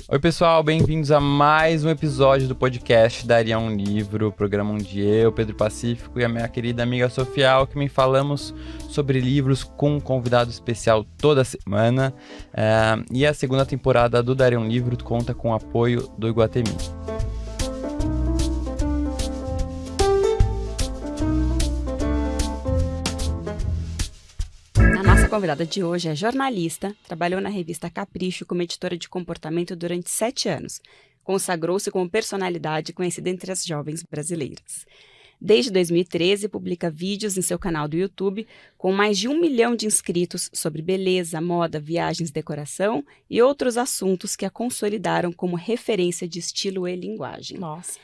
Oi pessoal, bem-vindos a mais um episódio do podcast Daria um Livro, programa onde eu, Pedro Pacífico e a minha querida amiga Sofia Alckmin falamos sobre livros com um convidado especial toda semana. E a segunda temporada do Daria um Livro conta com o apoio do Iguatemi. A convidada de hoje é jornalista, trabalhou na revista Capricho como editora de comportamento durante 7 anos. Consagrou-se como personalidade conhecida entre as jovens brasileiras. Desde 2013, publica vídeos em seu canal do YouTube com mais de 1 milhão de inscritos sobre beleza, moda, viagens, decoração e outros assuntos que a consolidaram como referência de estilo e linguagem. Nossa.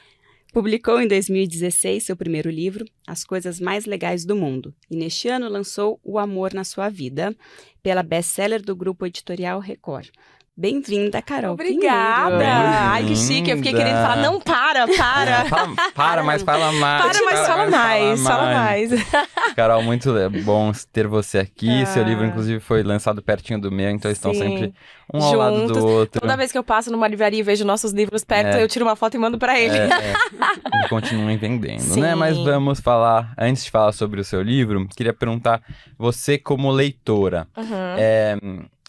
Publicou em 2016 seu primeiro livro, As Coisas Mais Legais do Mundo, e neste ano lançou O Amor na Sua Vida, pela best-seller do grupo editorial Record. Bem-vinda, Carol Obrigada! Pinheiro. Ai, que chique, eu fiquei querendo falar, não, para! Mas fala mais. Fala mais. Carol, muito bom ter você aqui. Seu livro, inclusive, foi lançado pertinho do meu, então estão sempre um ao lado do outro. Toda vez que eu passo numa livraria e vejo nossos livros perto, eu tiro uma foto e mando pra ele. E continuem vendendo, Sim. né? Mas vamos falar, antes de falar sobre o seu livro, queria perguntar, você como leitora,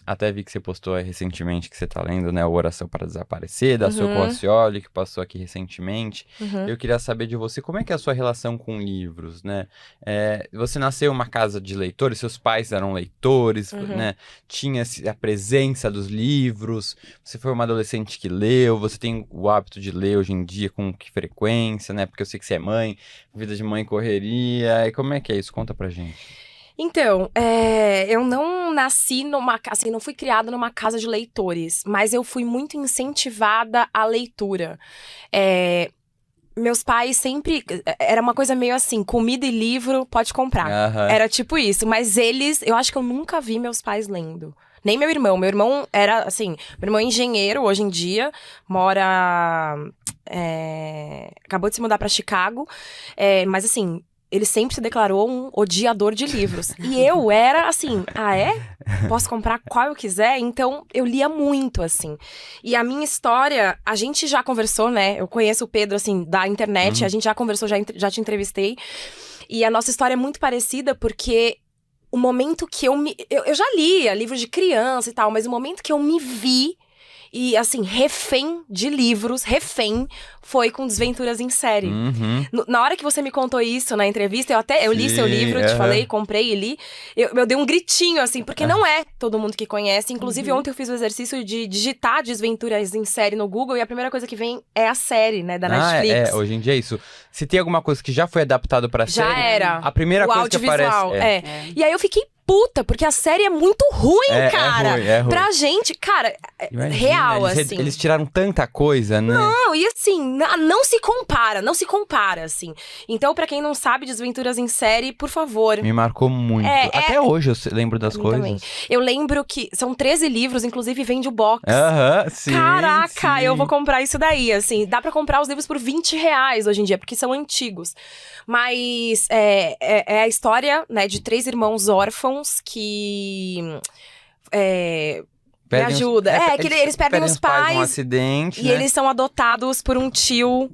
até vi que você postou recentemente que você tá lendo, né, o Oração para Desaparecer, da Sue Coacioli, que passou aqui recentemente. Eu queria saber de você, como é que é a sua relação com livros, né? Você nasceu em uma casa de leitores, seus pais eram leitores, né? Tinha a presença dos livros, você foi uma adolescente que leu, você tem o hábito de ler hoje em dia, com que frequência, né? Porque eu sei que você é mãe, vida de mãe correria, e como é que é isso? Conta pra gente. Então, eu não nasci assim, não fui criada numa casa de leitores, mas eu fui muito incentivada à leitura. Meus pais sempre, era uma coisa meio assim, comida e livro, pode comprar. Era tipo isso, mas eu acho que eu nunca vi meus pais lendo. Nem meu irmão era assim, meu irmão é engenheiro hoje em dia, acabou de se mudar pra Chicago, mas assim, ele sempre se declarou um odiador de livros. E eu era assim, posso comprar qual eu quiser? Então, eu lia muito, assim. E a minha história, a gente já conversou, né? Eu conheço o Pedro, assim, da internet. A gente já conversou, já te entrevistei. E a nossa história é muito parecida, porque o momento que eu já lia livros de criança e tal, mas o momento que eu me vi e, assim, refém de livros, foi com Desventuras em Série. Na hora que você me contou isso na entrevista, eu li seu livro, te falei, comprei e li. Eu dei um gritinho, assim, porque não é todo mundo que conhece. Inclusive, ontem eu fiz o exercício de digitar Desventuras em Série no Google e a primeira coisa que vem é a série, né, da Netflix. Hoje em dia é isso. Se tem alguma coisa que já foi adaptado pra série... Já era. A primeira coisa que aparece... E aí eu fiquei puta, porque a série é muito ruim, cara. É ruim. Pra gente, cara, Imagina, real, assim. Eles tiraram tanta coisa, né? Não, e assim, não se compara, assim. Então, pra quem não sabe, Desventuras em Série, por favor. Me marcou muito. Até hoje eu lembro das coisas. Também. Eu lembro que são 13 livros, inclusive vende o box. Sim. Caraca, sim. eu vou comprar isso daí, assim. Dá pra comprar os livros por R$20 hoje em dia, porque são antigos. Mas é a história, né, de 3 irmãos órfãos que... me ajuda. Eles perdem os pais num acidente, e né? eles são adotados por um tio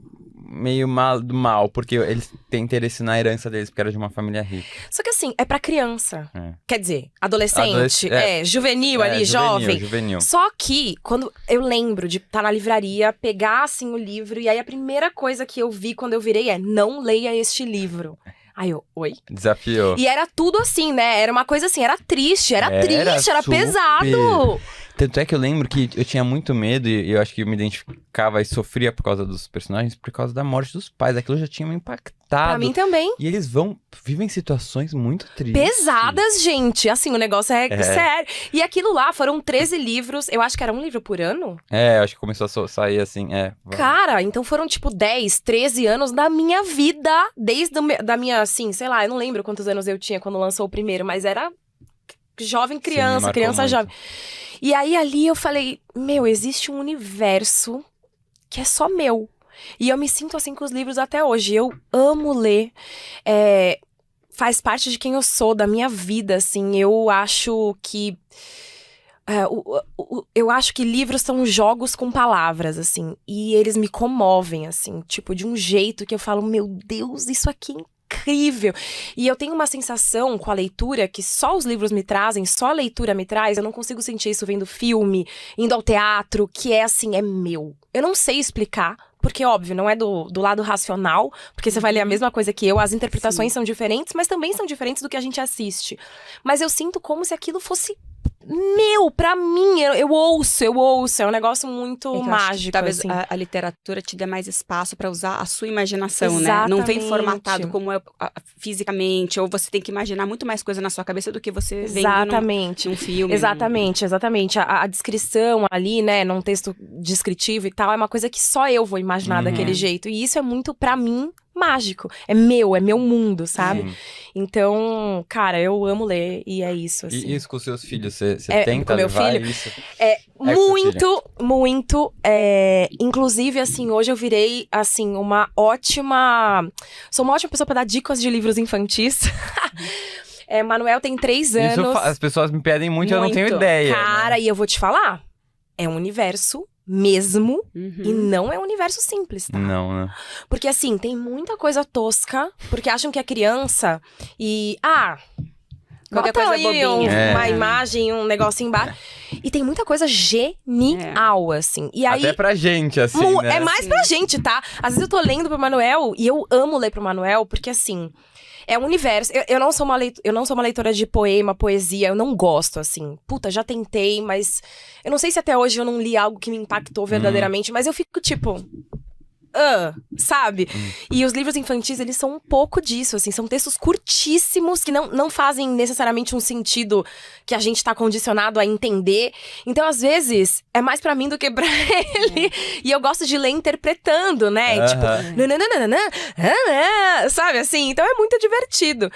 meio mal, porque eles têm interesse na herança deles, porque era de uma família rica. Só que assim, é pra criança. Quer dizer, adolescente, juvenil ali, jovem. Juvenil. Só que, quando eu lembro de estar na livraria, pegar assim o livro, e aí a primeira coisa que eu vi quando eu virei não leia este livro. Aí eu, oi? Desafiou. E era tudo assim, né? Era uma coisa assim, era triste, era pesado. Tanto é que eu lembro que eu tinha muito medo e eu acho que eu me identificava e sofria por causa dos personagens, por causa da morte dos pais. Aquilo já tinha me impactado. Pra mim também. E eles vivem situações muito tristes. Pesadas, gente. Assim, o negócio é sério. E aquilo lá foram 13 livros. Eu acho que era um livro por ano. Acho que começou a sair assim, Cara, então foram tipo 10, 13 anos da minha vida. Desde da minha, assim, sei lá, eu não lembro quantos anos eu tinha quando lançou o primeiro, mas era jovem criança, criança jovem. E aí ali eu falei, existe um universo que é só meu. E eu me sinto assim com os livros até hoje. Eu amo ler. Faz parte de quem eu sou, da minha vida, assim. Eu acho que Eu acho que livros são jogos com palavras, assim. E eles me comovem, assim. Tipo, de um jeito que eu falo, meu Deus, isso aqui é incrível. E eu tenho uma sensação com a leitura que só os livros me trazem, só a leitura me traz. Eu não consigo sentir isso vendo filme, indo ao teatro, que é assim, é meu. Eu não sei explicar. Porque, óbvio, não é do lado racional, porque você vai ler a mesma coisa que eu, as interpretações são diferentes, mas também são diferentes do que a gente assiste. Mas eu sinto como se aquilo fosse meu, pra mim, eu ouço, é um negócio muito mágico, talvez assim. a literatura te dê mais espaço pra usar a sua imaginação, Exatamente. né? Não vem formatado como é fisicamente, ou você tem que imaginar muito mais coisa na sua cabeça do que você vendo num filme. Exatamente. A descrição ali, né, num texto descritivo e tal, é uma coisa que só eu vou imaginar daquele jeito. E isso é muito, pra mim, mágico. É meu mundo, sabe? Então, cara, eu amo ler e é isso, assim. E isso com os seus filhos, você com tenta meu levar filho? isso? Muito. Inclusive, assim, hoje eu virei, assim, sou uma ótima pessoa pra dar dicas de livros infantis. Manuel tem 3 anos. Isso as pessoas me pedem muito, eu não tenho ideia. Cara, né? e eu vou te falar, é um universo mesmo, e não é um universo simples, tá? Não, né? Porque, assim, tem muita coisa tosca, porque acham que é criança e... Qualquer bota coisa aí bobinha. uma imagem, um negocinho embaixo. E tem muita coisa genial, assim. E aí, até pra gente, assim, né? É mais pra gente, tá? Às vezes eu tô lendo pro Manuel, e eu amo ler pro Manuel, porque, assim... É um universo. Eu não sou uma leitora de poema, poesia. Eu não gosto, assim. Puta, já tentei, mas... Eu não sei se até hoje eu não li algo que me impactou verdadeiramente. Mas eu fico, tipo... sabe? E os livros infantis, eles são um pouco disso, assim. São textos curtíssimos, que não fazem necessariamente um sentido que a gente tá condicionado a entender. Então, às vezes, é mais pra mim do que pra ele. E eu gosto de ler interpretando, né? Tipo, sabe assim? Então, é muito divertido.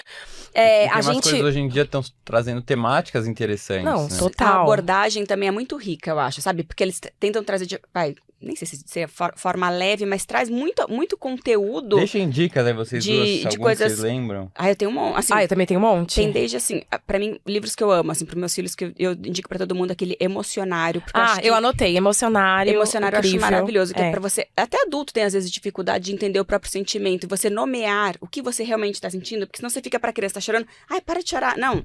As coisas hoje em dia estão trazendo temáticas interessantes. Não, né? total. A abordagem também é muito rica, eu acho, sabe? Porque eles tentam trazer nem sei se é forma leve, mas traz muito conteúdo. Deixem dicas aí, vocês duas, de coisas... vocês lembram? Eu tenho um monte. Assim, eu também tenho um monte. Tem desde, assim, pra mim, livros que eu amo, assim, pros meus filhos, que eu indico pra todo mundo, aquele Emocionário. Eu anotei, Emocionário. Emocionário eu acho maravilhoso, que é pra você... Até adulto tem, às vezes, dificuldade de entender o próprio sentimento, e você nomear o que você realmente tá sentindo, porque senão você fica pra criança, tá chorando, para de chorar. Não.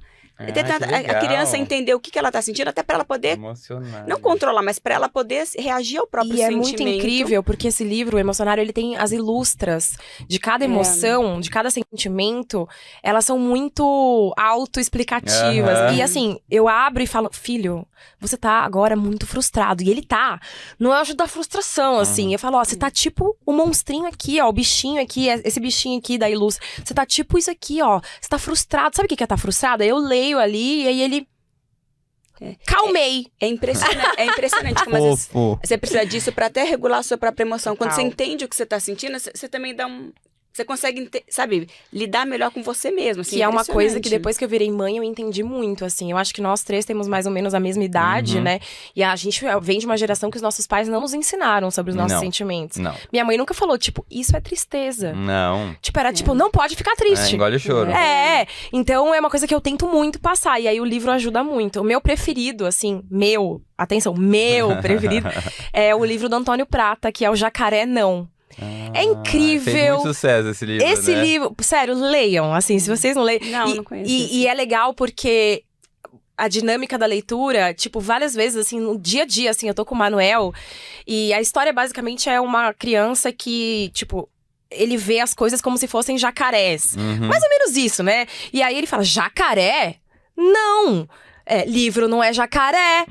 Tentar a criança entender o que ela tá sentindo, até pra ela poder... Emocionário. Não controlar, mas pra ela poder reagir ao próprio sentimento. E é muito incrível, porque esse livro, o Emocionário, ele tem as ilustras de cada emoção, de cada sentimento. Elas são muito autoexplicativas. E assim, eu abro e falo, filho, você tá agora muito frustrado. E ele tá. Não é ajuda a frustração, assim. Eu falo, você tá tipo o monstrinho aqui, o bichinho aqui, esse bichinho aqui da ilustra. Você tá tipo isso aqui, Você tá frustrado. Sabe o que é tá frustrado? Aí eu leio ali, e aí ele... Calmei. É impressionante como às vezes você precisa disso pra até regular a sua própria emoção. Quando você entende o que você tá sentindo, você também dá você consegue, sabe, lidar melhor com você mesmo. Assim, que é uma coisa que depois que eu virei mãe, eu entendi muito, assim. Eu acho que nós 3 temos mais ou menos a mesma idade, né? E a gente vem de uma geração que os nossos pais não nos ensinaram sobre os nossos sentimentos. Não. Minha mãe nunca falou, tipo, isso é tristeza. Não. Tipo, era tipo, não pode ficar triste. Engole o choro. Então é uma coisa que eu tento muito passar. E aí o livro ajuda muito. O meu preferido, assim, meu preferido, é o livro do Antônio Prata, que é o Jacaré Não. É incrível. Fez muito sucesso esse livro, Esse livro, sério, leiam, assim, se vocês não leem. Não conheço. E é legal porque a dinâmica da leitura, tipo, várias vezes, assim, no dia a dia, assim, eu tô com o Manuel, e a história basicamente é uma criança que, tipo, ele vê as coisas como se fossem jacarés. Mais ou menos isso, né? E aí ele fala, jacaré? Não! Livro não é jacaré.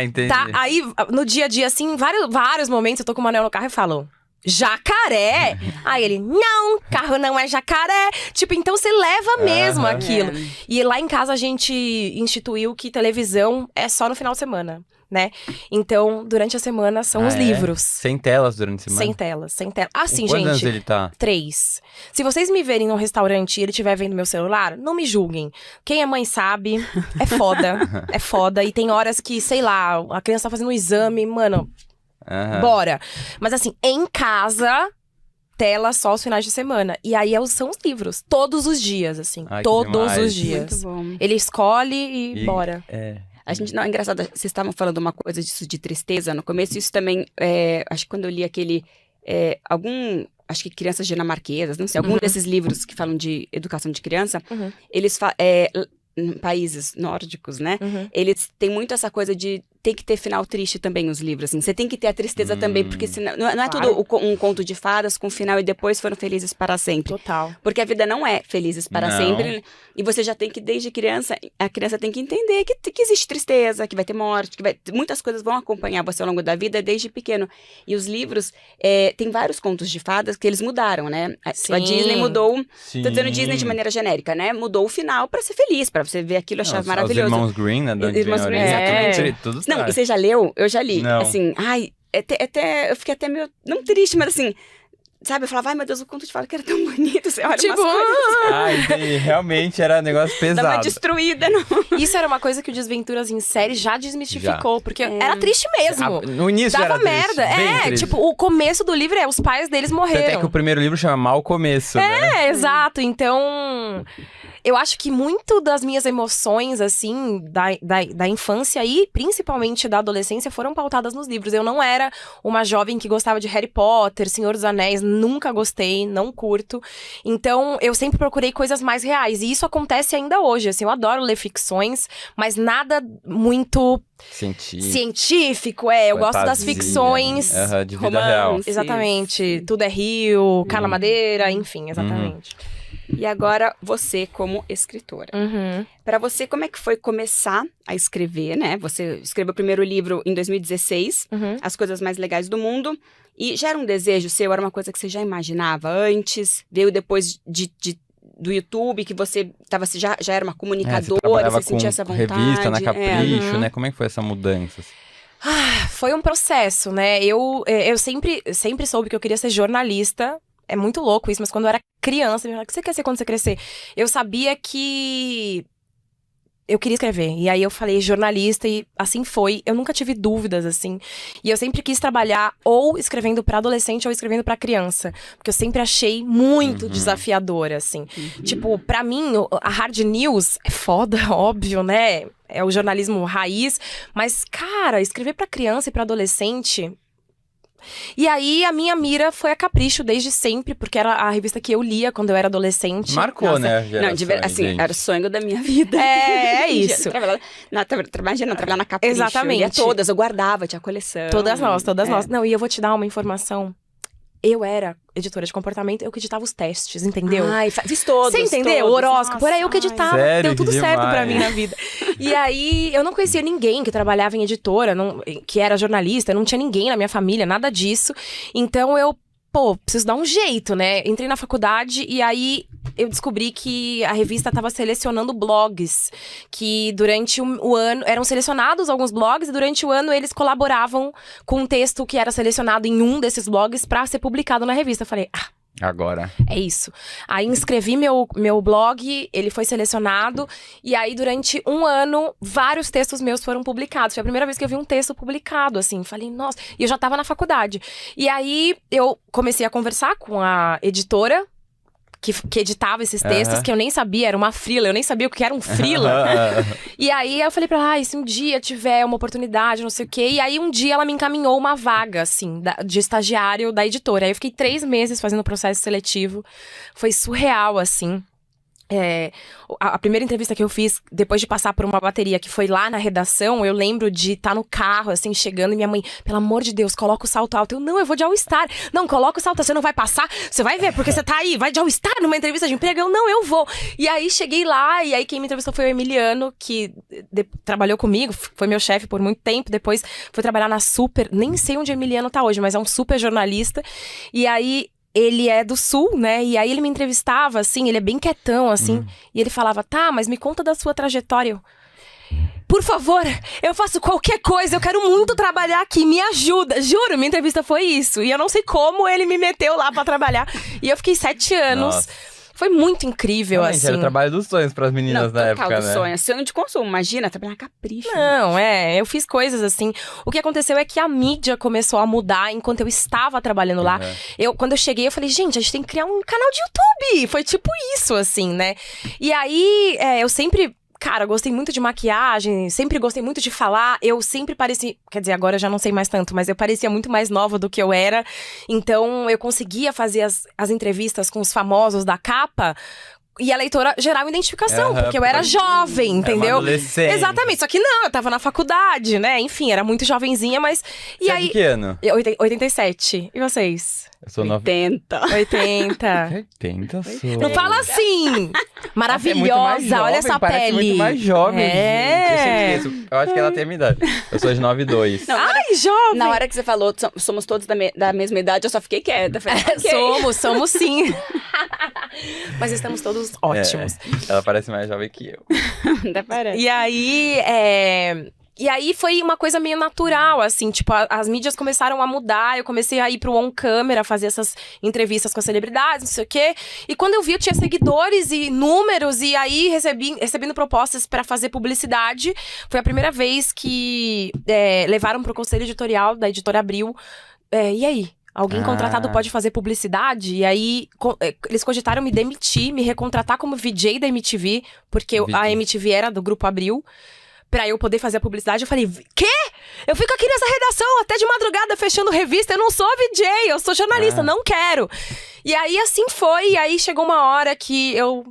Entendi. Tá? Aí, no dia a dia, assim, vários momentos, eu tô com o Manuel no carro e falo... Jacaré? Aí ele, não, carro não é jacaré. Tipo, então você leva mesmo aquilo. E lá em casa a gente instituiu que televisão é só no final de semana, né? Então, durante a semana são os livros. Sem telas durante a semana? Sem telas. Assim, Quantos gente. anos ele tá? 3. Se vocês me verem num restaurante e ele estiver vendo meu celular, não me julguem. Quem é mãe sabe, é foda. É foda. E tem horas que, sei lá, a criança tá fazendo um exame, mano... Bora. Mas assim, em casa, tela só os finais de semana. E aí são os livros. Todos os dias, assim. Todos os dias. Muito bom. Ele escolhe e bora. A gente, não, é engraçado, vocês estavam falando uma coisa disso de tristeza no começo, isso também, acho que quando eu li aquele, acho que Crianças Dinamarquesas, não sei, algum desses livros que falam de educação de criança, eles em países nórdicos, né, eles têm muito essa coisa de tem que ter final triste também os livros, assim. Você tem que ter a tristeza também, porque senão, não é Claro. tudo um conto de fadas com final e depois foram felizes para sempre. Total. Porque a vida não é felizes para Não. sempre. E você já tem que, desde criança, a criança tem que entender que existe tristeza, que vai ter morte, muitas coisas vão acompanhar você ao longo da vida desde pequeno. E os livros, tem vários contos de fadas que eles mudaram, né? A Sim. Disney mudou, Sim. tô dizendo Disney de maneira genérica, né? Mudou o final para ser feliz, para você ver aquilo e achar Os maravilhoso. Irmãos Green, né? De onde Irmãos vem a Green, origem. exatamente. Tudo Não, traz. e você já leu? Eu já li. Não. Assim, eu fiquei até meio, não triste, mas assim, sabe? Eu falava, ai meu Deus, o conto de fada que era tão bonito. Você olha Tipo, umas coisas, Ah, entendi. Realmente era um negócio dá uma pesado. destruída, não. Isso era uma coisa que o Desventuras em Série já desmistificou, porque era triste mesmo. No início já Dava era triste, merda. bem triste. Tipo, o começo do livro os pais deles Tanto é morreram. que o primeiro livro chama Mal Começo, né? Exato. Então, eu acho que muito das minhas emoções, assim, da infância e principalmente da adolescência foram pautadas nos livros. Eu não era uma jovem que gostava de Harry Potter, Senhor dos Anéis, nunca gostei, não curto. Então, eu sempre procurei coisas mais reais. E isso acontece ainda hoje, assim, eu adoro ler ficções, mas nada muito científico, Eu gosto das Fantasia, ficções. de vida romance. real. Exatamente. Tudo é rio, Carla Madeira, enfim, exatamente. E agora, você como escritora. Pra você, como é que foi começar a escrever, né? Você escreveu o primeiro livro em 2016, As Coisas Mais Legais do Mundo. E já era um desejo seu? Era uma coisa que você já imaginava antes? Veio depois do YouTube, que você já era uma comunicadora, trabalhava você sentia com essa vontade? revista, na Capricho, né? Como é que foi essa mudança? Foi um processo, né? Eu sempre soube que eu queria ser jornalista. É muito louco isso, mas quando eu era criança, me falaram, o que você quer ser quando você crescer? Eu sabia que eu queria escrever. E aí eu falei jornalista e assim foi. Eu nunca tive dúvidas, assim. E eu sempre quis trabalhar ou escrevendo pra adolescente ou escrevendo pra criança. Porque eu sempre achei muito desafiadora, assim. Tipo, pra mim, a hard news é foda, óbvio, né? É o jornalismo raiz. Mas, cara, escrever pra criança e pra adolescente... E aí, a minha mira foi a Capricho desde sempre, porque era a revista que eu lia quando eu era adolescente. Marcou, Nossa, né? Não, assim, gente. era o sonho da minha vida. É isso. Imagina, trabalhar na Capricho. Exatamente. Eu lia todas, eu guardava, tinha coleção. Todas nós. Não, e eu vou te dar uma informação. Eu era editora de comportamento, eu que editava os testes, entendeu? Ai, fiz todos. Você entendeu? O horóscopo, era eu que editava. Sério? Deu tudo Que certo pra demais. mim na vida. E aí, eu não conhecia ninguém que trabalhava em editora, que era jornalista, não tinha ninguém na minha família, nada disso. Então, eu, preciso dar um jeito, né? Entrei na faculdade e aí eu descobri que a revista estava selecionando blogs, que durante o ano, eram selecionados alguns blogs e durante o ano eles colaboravam com um texto que era selecionado em um desses blogs pra ser publicado na revista. Eu falei, Agora. é isso. Aí inscrevi meu blog, ele foi selecionado, e aí durante um ano, vários textos meus foram publicados. Foi a primeira vez que eu vi um texto publicado, assim. Falei, nossa, e eu já tava na faculdade. E aí eu comecei a conversar com a editora, que editava esses textos, que eu nem sabia, era uma frila, eu nem sabia o que era um frila. E aí eu falei pra ela, se um dia tiver uma oportunidade, não sei o quê. E aí um dia ela me encaminhou uma vaga, assim, de estagiário da editora. Aí eu fiquei 3 meses fazendo o processo seletivo. Foi surreal, assim. A primeira entrevista que eu fiz, depois de passar por uma bateria que foi lá na redação, eu lembro de estar no carro, assim, chegando, e minha mãe, pelo amor de Deus, coloca o salto alto. Eu vou de All-Star. Não, coloca o salto alto, você não vai passar, você vai ver, porque você tá aí, vai de All-Star numa entrevista de emprego. Eu vou. E aí, cheguei lá, e aí quem me entrevistou foi o Emiliano, que trabalhou comigo, foi meu chefe por muito tempo, depois foi trabalhar na Super, nem sei onde o Emiliano tá hoje, mas é um super jornalista. E aí, ele é do Sul, né? E aí ele me entrevistava, assim, ele é bem quietão, assim. E ele falava, mas me conta da sua trajetória. Por favor, eu faço qualquer coisa, eu quero muito trabalhar aqui, me ajuda. Juro, minha entrevista foi isso. E eu não sei como ele me meteu lá pra trabalhar. E eu fiquei 7 anos. Nossa. Foi muito incrível, Realmente, assim. era o trabalho dos sonhos pras meninas na total época, do né? sonho. Sonho de consumo, imagina, trabalhar na Capricho. Não, eu fiz coisas assim. O que aconteceu é que a mídia começou a mudar enquanto eu estava trabalhando lá. Quando eu cheguei, eu falei, gente, a gente tem que criar um canal de YouTube. Foi tipo isso, assim, né? E aí, eu sempre cara, gostei muito de maquiagem, sempre gostei muito de falar. Eu sempre parecia, quer dizer, agora eu já não sei mais tanto, mas eu parecia muito mais nova do que eu era. Então, eu conseguia fazer as entrevistas com os famosos da capa. E a leitora gerava identificação, porque eu era jovem, entendeu? Era uma adolescente. Exatamente, só que não, eu tava na faculdade, né? Enfim, era muito jovenzinha, mas... Você é de que ano? 87. E vocês? Eu sou 80. 80. 80, sou. Não fala assim! Maravilhosa, É muito mais jovem, olha essa parece pele. muito mais jovem, gente. Eu sempre É. esqueço. Eu acho que ela tem a minha idade. Eu sou de 92. Não, Ai, jovem! Na hora que você falou, somos todos da mesma idade, eu só fiquei quieta. Falei, ok. Somos sim. Mas estamos todos ótimos. Ela parece mais jovem que eu. Até parece. E aí foi uma coisa meio natural, assim, tipo, as mídias começaram a mudar, eu comecei a ir pro on câmera, fazer essas entrevistas com as celebridades, não sei o quê. E quando eu vi, eu tinha seguidores e números, e aí recebendo propostas pra fazer publicidade. Foi a primeira vez que levaram pro conselho editorial da Editora Abril. E aí? Alguém contratado pode fazer publicidade? E aí, eles cogitaram me demitir, me recontratar como VJ da MTV, porque a MTV era do Grupo Abril, pra eu poder fazer a publicidade. Eu falei, quê? Eu fico aqui nessa redação até de madrugada fechando revista, eu não sou VJ, eu sou jornalista, não quero. E aí, assim foi, e aí chegou uma hora que eu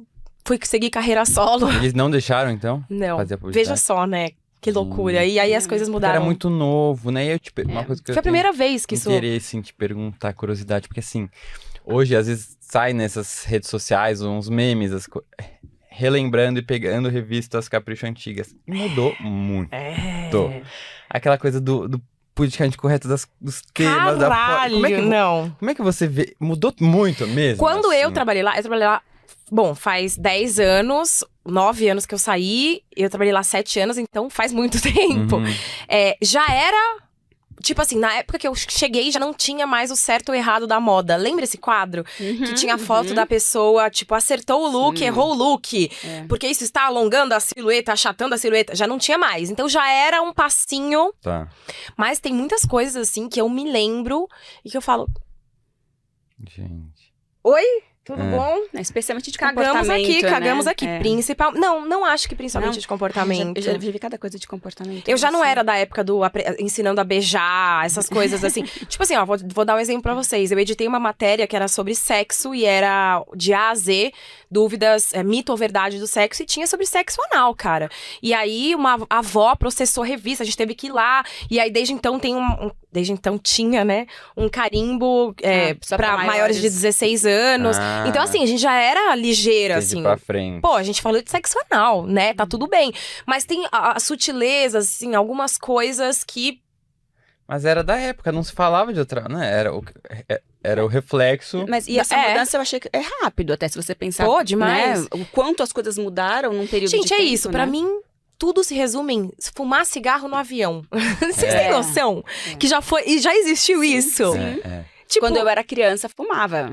fui seguir carreira solo. Eles não deixaram, então? Não, fazer a publicidade? veja só, né? Que loucura. E aí as coisas mudaram. Era muito novo, né? E eu uma coisa que eu Foi a primeira vez que isso... interesse em te perguntar, curiosidade, porque assim, hoje às vezes sai nessas redes sociais uns memes, relembrando e pegando revistas Capricho antigas. E mudou muito. Aquela coisa do politicamente correto dos temas. Caralho, não. Como é que você vê? Mudou muito mesmo? Quando assim? eu trabalhei lá, bom, faz 10 anos, 9 anos que eu saí, eu trabalhei lá 7 anos, então faz muito tempo. Uhum. Já era, tipo assim, na época que eu cheguei já não tinha mais o certo ou errado da moda. Lembra esse quadro? Que tinha a foto da pessoa, tipo, acertou o look, errou o look. Porque isso está alongando a silhueta, achatando a silhueta. Já não tinha mais. Então já era um passinho. Tá. Mas tem muitas coisas, assim, que eu me lembro e que eu falo... Gente. Oi? Tudo bom? Especialmente de Cagamos comportamento, cagamos né? aqui. Principal... Não acho que principalmente de comportamento. Eu já vivi cada coisa de comportamento. Eu já não era da época do ensinando a beijar, essas coisas assim. Tipo assim, ó, vou dar um exemplo pra vocês. Eu editei uma matéria que era sobre sexo e era de A a Z, dúvidas, mito ou verdade do sexo, e tinha sobre sexo anal, cara. E aí uma avó processou a revista, a gente teve que ir lá, e aí desde então tem desde então tinha, né, um carimbo pra maiores de 16 anos. Então, assim, a gente já era ligeira, assim. Pra frente. Pô, a gente falou de sexo anal, né? Tá tudo bem. Mas tem as sutilezas, assim, algumas coisas que... Mas era da época, não se falava de outra, né? Era o reflexo. Mas e essa mudança eu achei que é rápido, até se você pensar. Pô, demais. Né, o quanto as coisas mudaram num período de tempo. Gente, é isso. Né? Pra mim, tudo se resume em fumar cigarro no avião. Vocês têm noção? Que já foi... E já existiu isso. Sim. Tipo, quando eu era criança, fumava.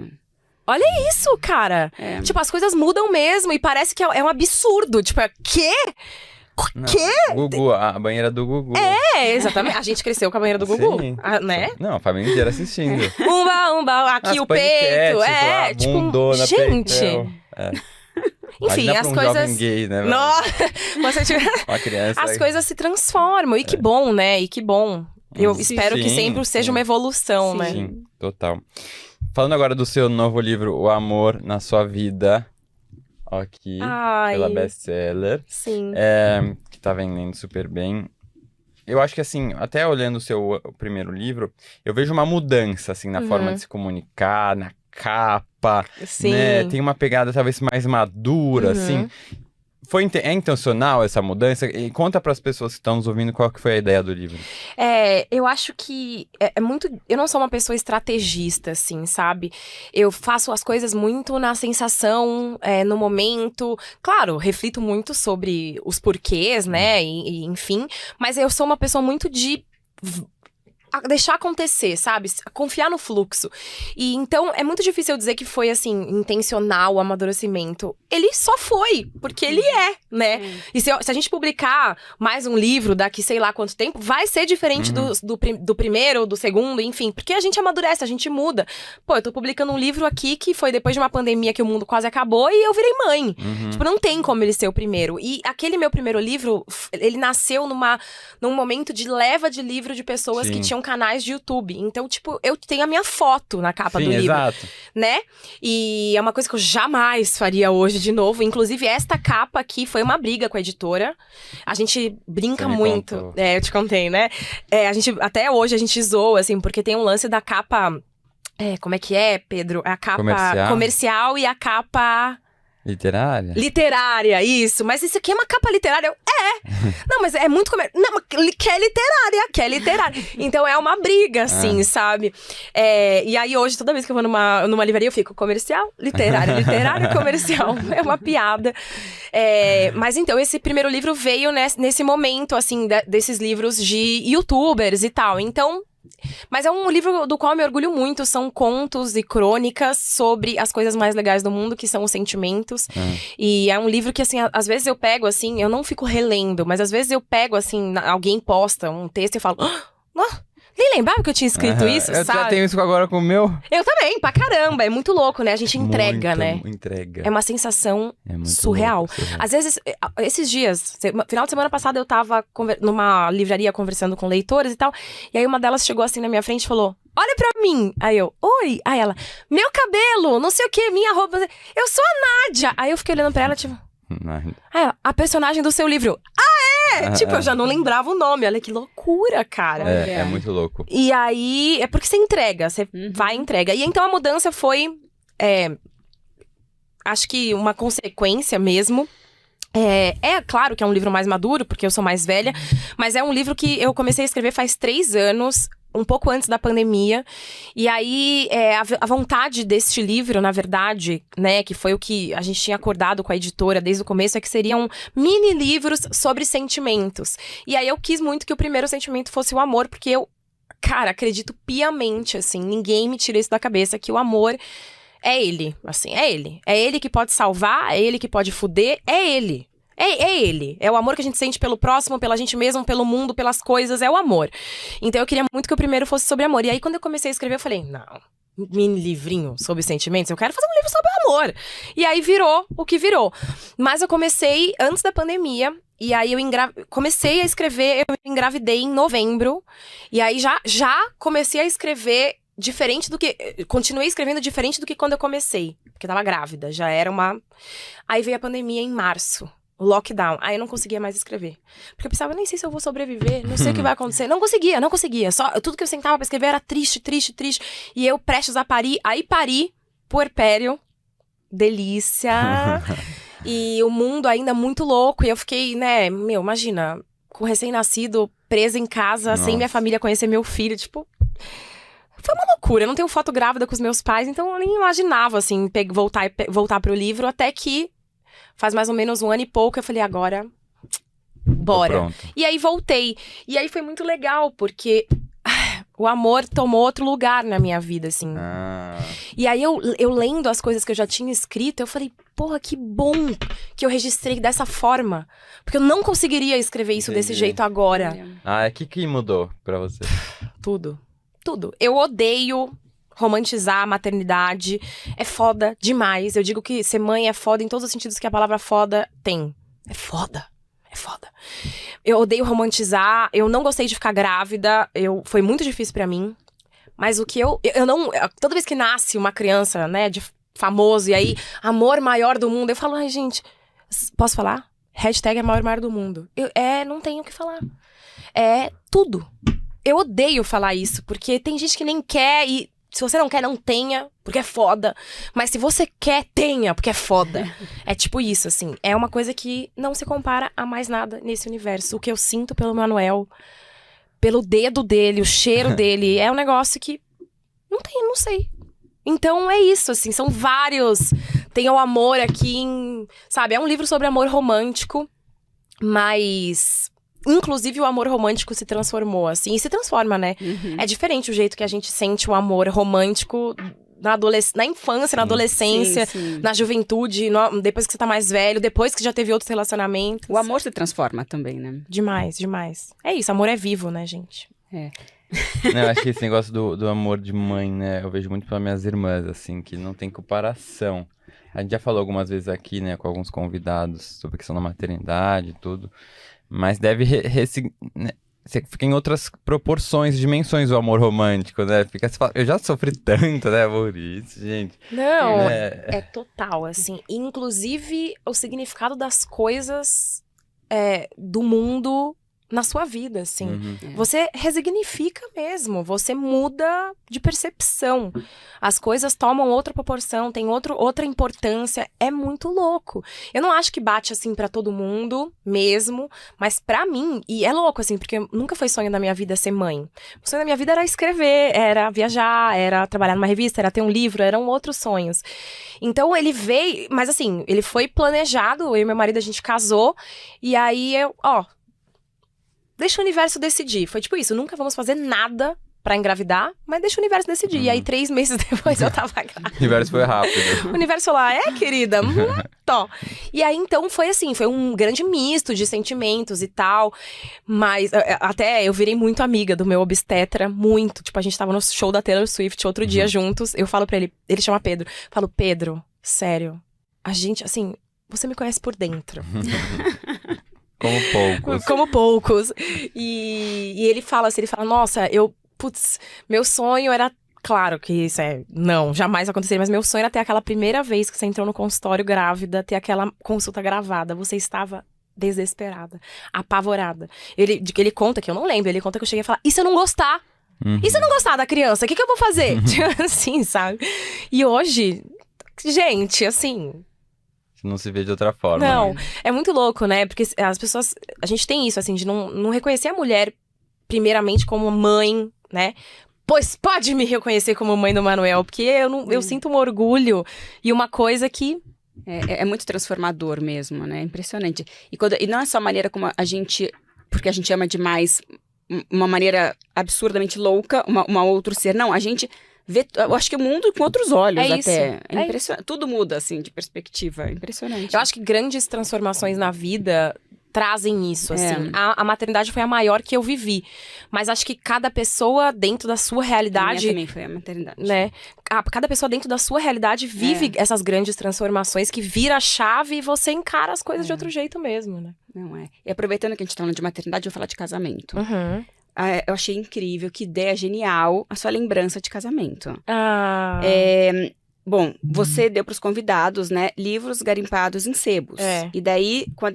Olha isso, cara. Tipo, as coisas mudam mesmo e parece que é um absurdo. Tipo, quê? Quê? Gugu, a banheira do Gugu. Exatamente. A gente cresceu com a banheira do Gugu, Sim. né? Não, a família inteira assistindo. Umba, aqui As o peito. paniquetes, Tipo, bundona, gente. peitão. Enfim, Imagina as pra um coisas... jovem gay, né? Você tiver... Uma criança. As coisas se transformam. E que bom, né? E que bom. Eu Sim, espero que sempre seja uma evolução, né? Sim, total. Falando agora do seu novo livro, O Amor na Sua Vida, aqui, pela best-seller, Sim. Que tá vendendo super bem. Eu acho que, assim, até olhando o seu primeiro livro, eu vejo uma mudança, assim, na forma de se comunicar, na capa, Sim. né? Tem uma pegada talvez mais madura, assim. É intencional essa mudança? E conta para as pessoas que estão nos ouvindo qual que foi a ideia do livro. Eu acho que é muito... Eu não sou uma pessoa estrategista, assim, sabe? Eu faço as coisas muito na sensação, no momento. Claro, reflito muito sobre os porquês, né? E enfim. Mas eu sou uma pessoa muito de... deixar acontecer, sabe? Confiar no fluxo. E então, é muito difícil eu dizer que foi, assim, intencional o amadurecimento. Ele só foi, porque ele é, né? E se a gente publicar mais um livro daqui sei lá quanto tempo, vai ser diferente do primeiro, do segundo, enfim. Porque a gente amadurece, a gente muda. Pô, eu tô publicando um livro aqui que foi depois de uma pandemia que o mundo quase acabou e eu virei mãe. Tipo, não tem como ele ser o primeiro. E aquele meu primeiro livro, ele nasceu num momento de leva de livro de pessoas que tinham canais de YouTube. Então, tipo, eu tenho a minha foto na capa do livro. Exato. Né? E é uma coisa que eu jamais faria hoje de novo. Inclusive, esta capa aqui foi uma briga com a editora. A gente brinca muito. Contou. Eu te contei, né? Até hoje a gente zoa, assim, porque tem um lance da capa... como é que é, Pedro? A capa comercial e a capa... Literária, isso. Mas isso aqui é uma capa literária? Não, mas é muito Não, mas que é literária. Então é uma briga, assim, sabe? E aí hoje, toda vez que eu vou numa livraria, eu fico comercial, literário, comercial. É uma piada. Mas então, esse primeiro livro veio nesse momento, assim, desses livros de youtubers e tal. Então... Mas é um livro do qual eu me orgulho muito. São contos e crônicas sobre as coisas mais legais do mundo, que são os sentimentos. E é um livro que, assim, às vezes eu pego, assim, eu não fico relendo, mas às vezes eu pego, assim, alguém posta um texto e falo... Nem lembrava que eu tinha escrito isso, eu sabe? já tenho isso agora com o meu. Eu também, pra caramba. É muito louco, né? A gente entrega, né? Entrega. É uma sensação surreal. Às vezes, esses dias, final de semana passada, eu tava numa livraria conversando com leitoras e tal. E aí uma delas chegou assim na minha frente e falou: olha pra mim. Aí eu, oi. Aí ela, meu cabelo, não sei o que, minha roupa. Eu sou a Nádia. Aí eu fiquei olhando pra ela, tipo... Aí ela, a personagem do seu livro. Tipo, eu já não lembrava o nome. Olha que loucura, cara. É muito louco. E aí, é porque você entrega, você vai e entrega. E então a mudança foi, acho que uma consequência mesmo. Claro que é um livro mais maduro, porque eu sou mais velha. Mas é um livro que eu comecei a escrever faz 3 anos. Um pouco antes da pandemia. E aí, a vontade deste livro, na verdade, né, que foi o que a gente tinha acordado com a editora desde o começo, é que seriam mini livros sobre sentimentos. E aí eu quis muito que o primeiro sentimento fosse o amor, porque eu, cara, acredito piamente, assim, ninguém me tira isso da cabeça, que o amor é ele, assim, é ele. É ele que pode salvar, é ele que pode fuder, é ele. É ele. É o amor que a gente sente pelo próximo, pela gente mesmo, pelo mundo, pelas coisas. É o amor. Então eu queria muito que o primeiro fosse sobre amor. E aí quando eu comecei a escrever, eu falei, não, mini livrinho sobre sentimentos, eu quero fazer um livro sobre amor. E aí virou o que virou. Mas eu comecei antes da pandemia. E aí eu comecei a escrever, eu engravidei em novembro. E aí já comecei a escrever diferente do que... Continuei escrevendo diferente do que quando eu comecei. Porque eu tava grávida, já era uma... Aí veio a pandemia em março. O lockdown. Aí eu não conseguia mais escrever. Porque eu pensava, nem sei se eu vou sobreviver, não sei o que vai acontecer. Não conseguia. Tudo que eu sentava pra escrever era triste. E eu prestes a parir. Aí pari, puerpério, delícia. E o mundo ainda muito louco. E eu fiquei, né, imagina, com voltando presa em casa, sem minha família conhecer meu filho. Tipo, foi uma loucura. Eu não tenho foto grávida com os meus pais, então eu nem imaginava, assim, voltar pro livro, até que faz mais ou menos 1 ano e pouco, eu falei, agora, bora. E aí voltei. E aí foi muito legal, porque o amor tomou outro lugar na minha vida, assim. E aí eu lendo as coisas que eu já tinha escrito, eu falei, porra, que bom que eu registrei dessa forma. Porque eu não conseguiria escrever isso desse jeito agora. O que mudou pra você? Tudo. Eu odeio romantizar a maternidade. É foda demais. Eu digo que ser mãe é foda em todos os sentidos que a palavra foda tem. É foda. Eu odeio romantizar. Eu não gostei de ficar grávida. Foi muito difícil pra mim. Mas o que eu não... Toda vez que nasce uma criança, né, de famoso, e aí, amor maior do mundo, eu falo, ai, gente, posso falar? Hashtag é maior do mundo. Não tenho o que falar. É tudo. Eu odeio falar isso, porque tem gente que nem quer e... Se você não quer, não tenha, porque é foda. Mas se você quer, tenha, porque é foda. É tipo isso, assim. É uma coisa que não se compara a mais nada nesse universo. O que eu sinto pelo Manuel, pelo dedo dele, o cheiro dele, é um negócio que não sei. Então é isso, assim, são vários. Tem o amor aqui, sabe? É um livro sobre amor romântico, mas inclusive o amor romântico se transformou, assim. E se transforma, né? É diferente o jeito que a gente sente o amor romântico na infância, na adolescência, na juventude, depois que você tá mais velho, depois que já teve outros relacionamentos. O amor se transforma também, né? Demais, demais. É isso, amor é vivo, né, gente? Não, eu acho que esse negócio do amor de mãe, né? Eu vejo muito para minhas irmãs, assim, que não tem comparação. A gente já falou algumas vezes aqui, né, com alguns convidados sobre a questão da maternidade e tudo. Mas deve né, você fica em outras proporções, dimensões o amor romântico, né? Fica, você fala, eu já sofri tanto, né, por isso, gente. Não, é total, assim. Inclusive, o significado das coisas do mundo na sua vida, assim. Você resignifica mesmo, você muda de percepção. As coisas tomam outra proporção, tem outra importância. É muito louco. Eu não acho que bate, assim, pra todo mundo, mesmo. Mas pra mim, e é louco, assim, porque nunca foi sonho da minha vida ser mãe. O sonho da minha vida era escrever, era viajar, era trabalhar numa revista, era ter um livro, eram outros sonhos. Então, ele veio, mas assim, ele foi planejado, eu e meu marido, a gente casou. E aí, deixa o universo decidir. Foi tipo isso, nunca vamos fazer nada pra engravidar, mas deixa o universo decidir. E aí, 3 meses depois, eu tava grávida. O universo foi rápido. O universo lá, querida? E aí, então, foi assim, foi um grande misto de sentimentos e tal. Mas, até, eu virei muito amiga do meu obstetra, muito. Tipo, a gente tava no show da Taylor Swift outro dia juntos. Eu falo pra ele chama Pedro. Eu falo, Pedro, sério, a gente, assim, você me conhece por dentro. Como poucos. E ele fala assim, nossa, meu sonho era... Claro que isso não, jamais aconteceria, mas meu sonho era ter aquela primeira vez que você entrou no consultório grávida, ter aquela consulta gravada. Você estava desesperada, apavorada. Ele conta, que eu não lembro, ele conta que eu cheguei a falar, e se eu não gostar? E se eu não gostar da criança, o que eu vou fazer? Assim, sabe? E hoje, gente, assim... Não se vê de outra forma. Não, é muito louco, né? Porque as pessoas... A gente tem isso, assim, de não reconhecer a mulher, primeiramente, como mãe, né? Pois pode me reconhecer como mãe do Manuel, porque eu sinto um orgulho e uma coisa que... É muito transformador mesmo, né? Impressionante. E não é só a maneira como a gente... Porque a gente ama demais, uma maneira absurdamente louca, uma outro ser. Não, a gente... Eu acho que o mundo com outros olhos até. É impressionante. Tudo muda, assim, de perspectiva. É impressionante. Eu acho que grandes transformações na vida trazem isso, assim. A maternidade foi a maior que eu vivi. Mas acho que cada pessoa dentro da sua realidade... A minha também foi a maternidade. Né? Cada pessoa dentro da sua realidade vive essas grandes transformações que vira a chave e você encara as coisas de outro jeito mesmo, né? Não é. E aproveitando que a gente tá falando de maternidade, eu vou falar de casamento. Eu achei incrível, que ideia genial a sua lembrança de casamento. Bom, você deu para os convidados, né, livros garimpados em sebos. E daí, com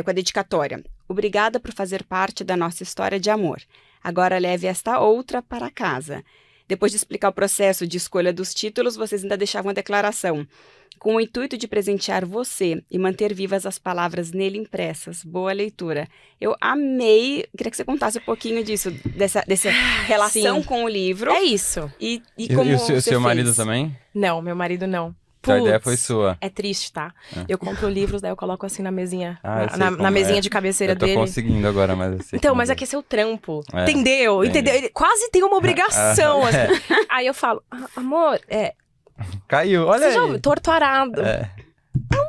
a dedicatória. Obrigada por fazer parte da nossa história de amor. Agora leve esta outra para casa. Depois de explicar o processo de escolha dos títulos, vocês ainda deixavam a declaração. Com o intuito de presentear você e manter vivas as palavras nele impressas. Boa leitura. Eu amei. Queria que você contasse um pouquinho disso, dessa relação com o livro. É isso. E como o você seu marido fez. também? Não, meu marido não. A ideia foi sua. É triste, tá? Eu compro livros, daí eu coloco assim na mesinha. Eu na mesinha de cabeceira dele. Eu tô conseguindo agora, mas assim. Então, mas é que é seu trampo. Entendeu? Ele quase tem uma obrigação, assim. Aí eu falo, amor, Caiu, olha você aí. já torturado. Não,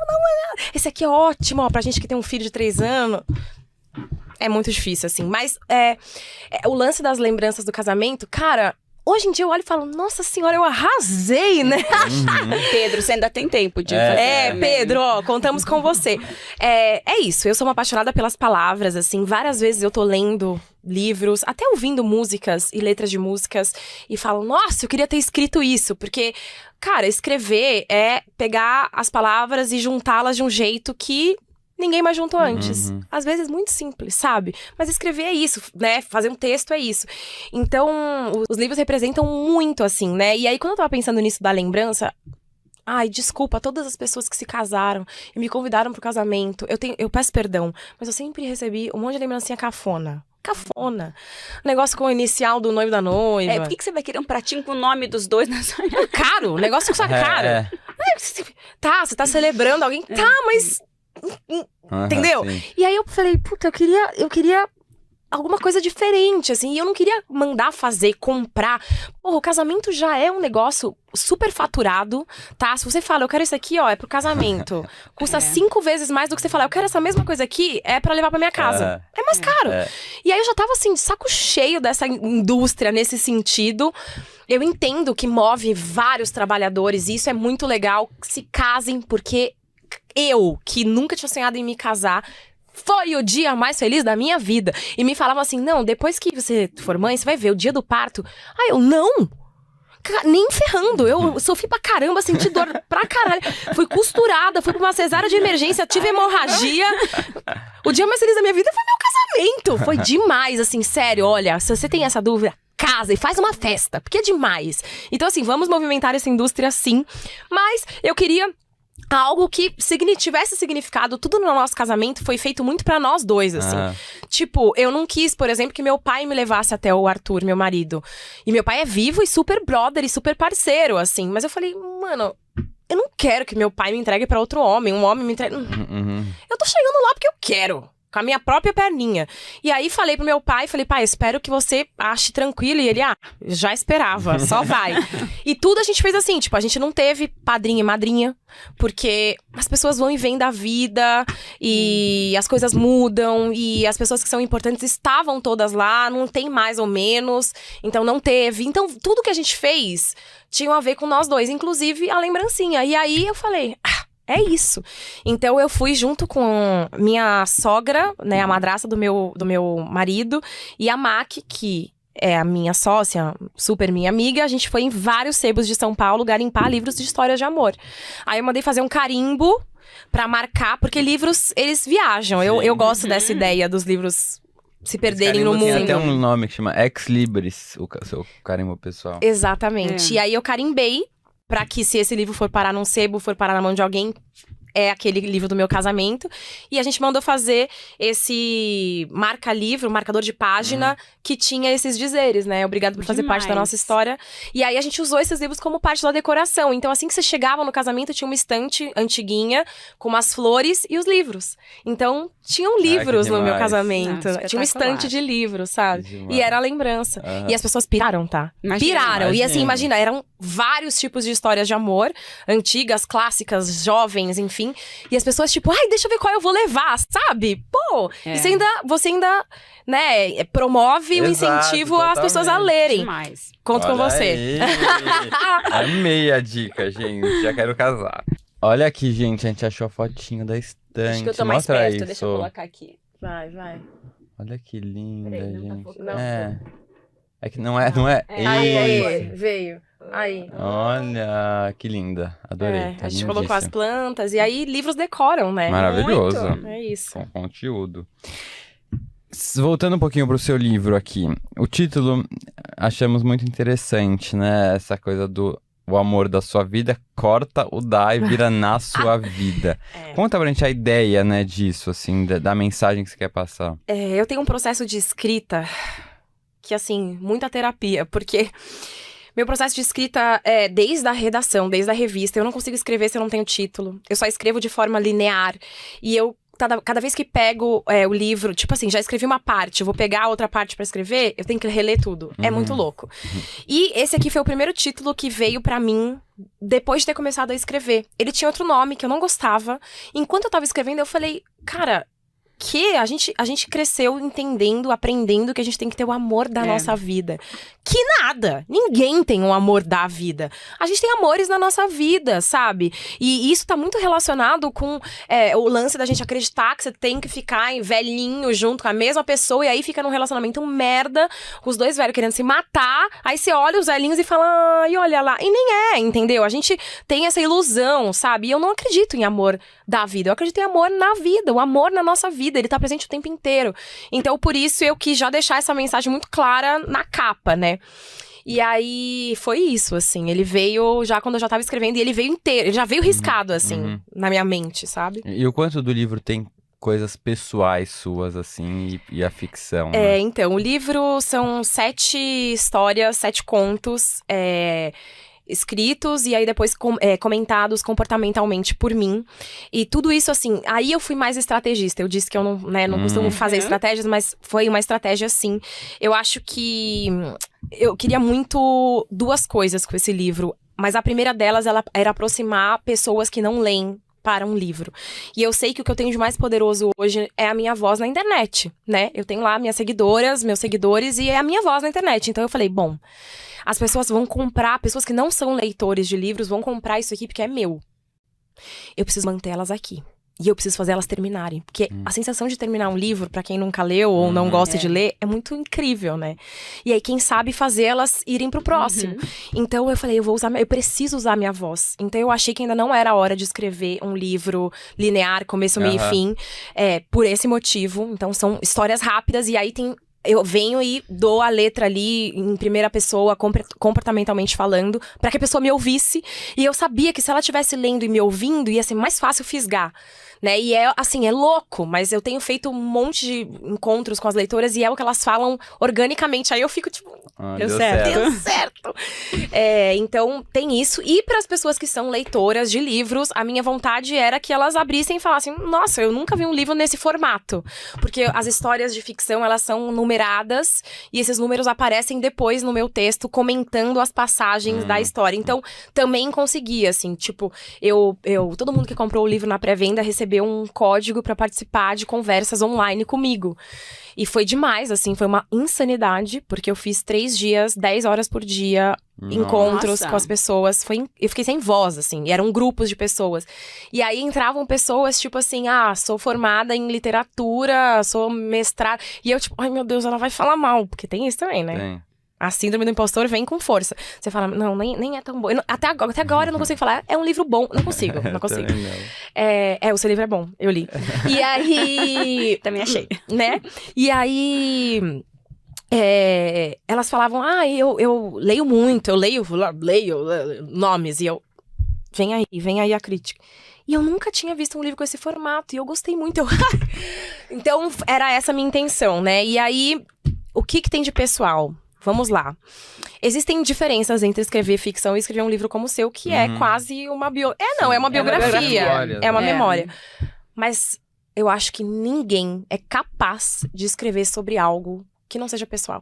esse aqui é ótimo, ó, pra gente que tem um filho de 3 anos. É muito difícil, assim. Mas o lance das lembranças do casamento, cara... Hoje em dia eu olho e falo, nossa senhora, eu arrasei, né? Pedro, você ainda tem tempo de fazer. Pedro, ó, contamos com você. É isso, eu sou uma apaixonada pelas palavras, assim. Várias vezes eu tô lendo livros, até ouvindo músicas e letras de músicas. E falo, nossa, eu queria ter escrito isso. Porque, cara, escrever é pegar as palavras e juntá-las de um jeito que... ninguém mais juntou antes. Às vezes muito simples, sabe? Mas escrever é isso, né? Fazer um texto é isso. Então, os livros representam muito, assim, né? E aí, quando eu tava pensando nisso da lembrança... Ai, desculpa a todas as pessoas que se casaram e me convidaram pro casamento. Eu peço perdão, mas eu sempre recebi um monte de lembrancinha cafona. Negócio com o inicial do noivo da noiva. Por que você vai querer um pratinho com o nome dos dois na sua... Caro, negócio com sua cara. Tá, você tá celebrando alguém. Tá, mas... Entendeu? Sim. E aí eu falei, puta, eu queria alguma coisa diferente, assim. E eu não queria mandar fazer, comprar. Porra, o casamento já é um negócio super faturado, tá? Se você fala, eu quero isso aqui, ó, é pro casamento. Custa 5 vezes mais do que você falar, eu quero essa mesma coisa aqui, é pra levar pra minha casa. É mais caro. E aí eu já tava, assim, de saco cheio dessa indústria nesse sentido. Eu entendo que move vários trabalhadores, e isso é muito legal. Se casem, porque eu, que nunca tinha sonhado em me casar, foi o dia mais feliz da minha vida. E me falavam assim, não, depois que você for mãe, você vai ver o dia do parto. Aí eu, não! Nem ferrando, eu sofri pra caramba, senti dor pra caralho. Fui costurada, fui pra uma cesárea de emergência, tive hemorragia. O dia mais feliz da minha vida foi meu casamento. Foi demais, assim, sério, olha, se você tem essa dúvida, casa e faz uma festa, porque é demais. Então, assim, vamos movimentar essa indústria sim. Mas eu queria algo que tivesse significado. Tudo no nosso casamento foi feito muito pra nós dois, assim. Tipo, eu não quis, por exemplo, que meu pai me levasse até o Arthur, meu marido. E meu pai é vivo e super brother e super parceiro, assim. Mas eu falei, mano, eu não quero que meu pai me entregue pra outro homem. Um homem me entregue... Eu tô chegando lá porque eu quero. Com a minha própria perninha. E aí falei pro meu pai, pai, espero que você ache tranquilo. E ele, já esperava, só vai. E tudo a gente fez assim, tipo, a gente não teve padrinho e madrinha, porque as pessoas vão e vêm da vida, e as coisas mudam, e as pessoas que são importantes estavam todas lá, não tem mais ou menos, então não teve. Então tudo que a gente fez tinha a ver com nós dois, inclusive a lembrancinha. E aí eu falei, é isso. Então eu fui junto com minha sogra, né, a madrasta do meu marido, e a Mac, que é a minha sócia, super minha amiga. A gente foi em vários sebos de São Paulo garimpar livros de histórias de amor. Aí eu mandei fazer um carimbo pra marcar, porque livros, eles viajam. Eu gosto dessa ideia dos livros se perderem no mundo. Tem até um nome que chama Ex Libris, o seu carimbo pessoal. Exatamente. E aí eu carimbei, pra que se esse livro for parar num sebo, for parar na mão de alguém, é aquele livro do meu casamento. E a gente mandou fazer esse marca-livro, marcador de página, que tinha esses dizeres, né? Obrigado por fazer parte da nossa história. E aí a gente usou esses livros como parte da decoração. Então assim que você chegava no casamento, tinha uma estante antiguinha, com umas flores e os livros. Então tinham livros no meu casamento. Tinha uma estante de livros, sabe? E era a lembrança. E as pessoas piraram, tá? Piraram. E assim, imagina, eram vários tipos de histórias de amor. Antigas, clássicas, jovens, enfim. E as pessoas, tipo, deixa eu ver qual eu vou levar, sabe? Pô! E você ainda, né, promove o incentivo às pessoas a lerem. Demais. Conto com você. Amei a dica, gente. Já quero casar. Olha aqui, gente. A gente achou a fotinho da estante. Acho que eu tô mais Mostra perto. isso. Deixa eu colocar aqui. Vai. Olha que linda, Peraí, não tá gente. focando. É que não é. Aí, veio. Aí. Olha, que linda. Adorei. Tá A gente lindíssimo. colocou as plantas. E aí, livros decoram, né? Maravilhoso. Muito. É isso. Com conteúdo. Voltando um pouquinho pro seu livro aqui. O título achamos muito interessante, né? Essa coisa do o amor da sua vida corta o dá e vira na sua vida. Conta pra gente a ideia, né, disso, assim, da mensagem que você quer passar. Eu tenho um processo de escrita que, assim, muita terapia, porque meu processo de escrita é desde a redação, desde a revista. Eu não consigo escrever se eu não tenho título. Eu só escrevo de forma linear. E eu, cada vez que pego o livro, tipo assim, já escrevi uma parte, eu vou pegar a outra parte pra escrever, eu tenho que reler tudo. É muito louco. E esse aqui foi o primeiro título que veio pra mim depois de ter começado a escrever. Ele tinha outro nome que eu não gostava. Enquanto eu tava escrevendo, eu falei, cara, a gente cresceu entendendo, aprendendo que a gente tem que ter o amor da nossa vida. Que nada! Ninguém tem o amor da vida. A gente tem amores na nossa vida, sabe? E isso tá muito relacionado com o lance da gente acreditar que você tem que ficar velhinho junto com a mesma pessoa e aí fica num relacionamento merda, com os dois velhos querendo se matar, aí você olha os velhinhos e fala, ai, olha lá. E nem entendeu? A gente tem essa ilusão, sabe? E eu não acredito em amor da vida, eu acredito em amor na vida, o amor na nossa vida. Ele tá presente o tempo inteiro. Então, por isso, eu quis já deixar essa mensagem muito clara na capa, né? E aí, foi isso, assim. Ele veio já quando eu já tava escrevendo, e ele veio inteiro. Ele já veio riscado, assim, na minha mente, sabe? E o quanto do livro tem coisas pessoais suas, assim, e a ficção, né? Então, o livro são 7 histórias, 7 contos. escritos e aí depois comentados comportamentalmente por mim. E tudo isso, assim, aí eu fui mais estrategista. Eu disse que eu não, né, não costumo fazer estratégias, mas foi uma estratégia, sim. Eu acho que eu queria muito 2 coisas com esse livro. Mas a primeira delas era aproximar pessoas que não leem para um livro. E eu sei que o que eu tenho de mais poderoso hoje é a minha voz na internet, né? Eu tenho lá minhas seguidoras, meus seguidores, e é a minha voz na internet. Então eu falei, bom, as pessoas vão comprar, pessoas que não são leitores de livros vão comprar isso aqui porque é meu. Eu preciso manter elas aqui. E eu preciso fazer elas terminarem. Porque a sensação de terminar um livro, pra quem nunca leu ou não gosta de ler, é muito incrível, né? E aí, quem sabe fazer elas irem pro próximo. Então, eu falei, eu preciso usar a minha voz. Então, eu achei que ainda não era a hora de escrever um livro linear, começo, meio e fim. Por esse motivo. Então, são histórias rápidas. E aí, eu venho e dou a letra ali em primeira pessoa, comportamentalmente falando, pra que a pessoa me ouvisse. E eu sabia que se ela estivesse lendo e me ouvindo, ia ser mais fácil fisgar. Né? E assim, é louco, mas eu tenho feito um monte de encontros com as leitoras e é o que elas falam organicamente. Aí eu fico tipo, deu certo. Deu certo. Então, tem isso. E para as pessoas que são leitoras de livros, a minha vontade era que elas abrissem e falassem, nossa, eu nunca vi um livro nesse formato. Porque as histórias de ficção, elas são numeradas e esses números aparecem depois no meu texto, comentando as passagens da história. Então, também consegui, assim, tipo, todo mundo que comprou o livro na pré-venda recebeu um código para participar de conversas online comigo. E foi demais, assim, foi uma insanidade, porque eu fiz 3 dias, 10 horas por dia, encontros com as pessoas. Eu fiquei sem voz, assim, e eram grupos de pessoas. E aí entravam pessoas, tipo assim, sou formada em literatura, sou mestrada. E eu, tipo, ai meu Deus, ela vai falar mal, porque tem isso também, né? Tem. A síndrome do impostor vem com força. Você fala, não, nem é tão bom. Até agora eu não consigo falar, é um livro bom. Não consigo. O seu livro é bom, eu li. E aí... Também achei. Né? E aí... elas falavam, eu leio muito, eu leio nomes. E eu, vem aí a crítica. E eu nunca tinha visto um livro com esse formato. E eu gostei muito. Então, era essa a minha intenção, né? E aí, o que tem de pessoal? Vamos lá. Existem diferenças entre escrever ficção e escrever um livro como o seu, que é quase uma é uma biografia. É uma memória. Mas eu acho que ninguém é capaz de escrever sobre algo que não seja pessoal.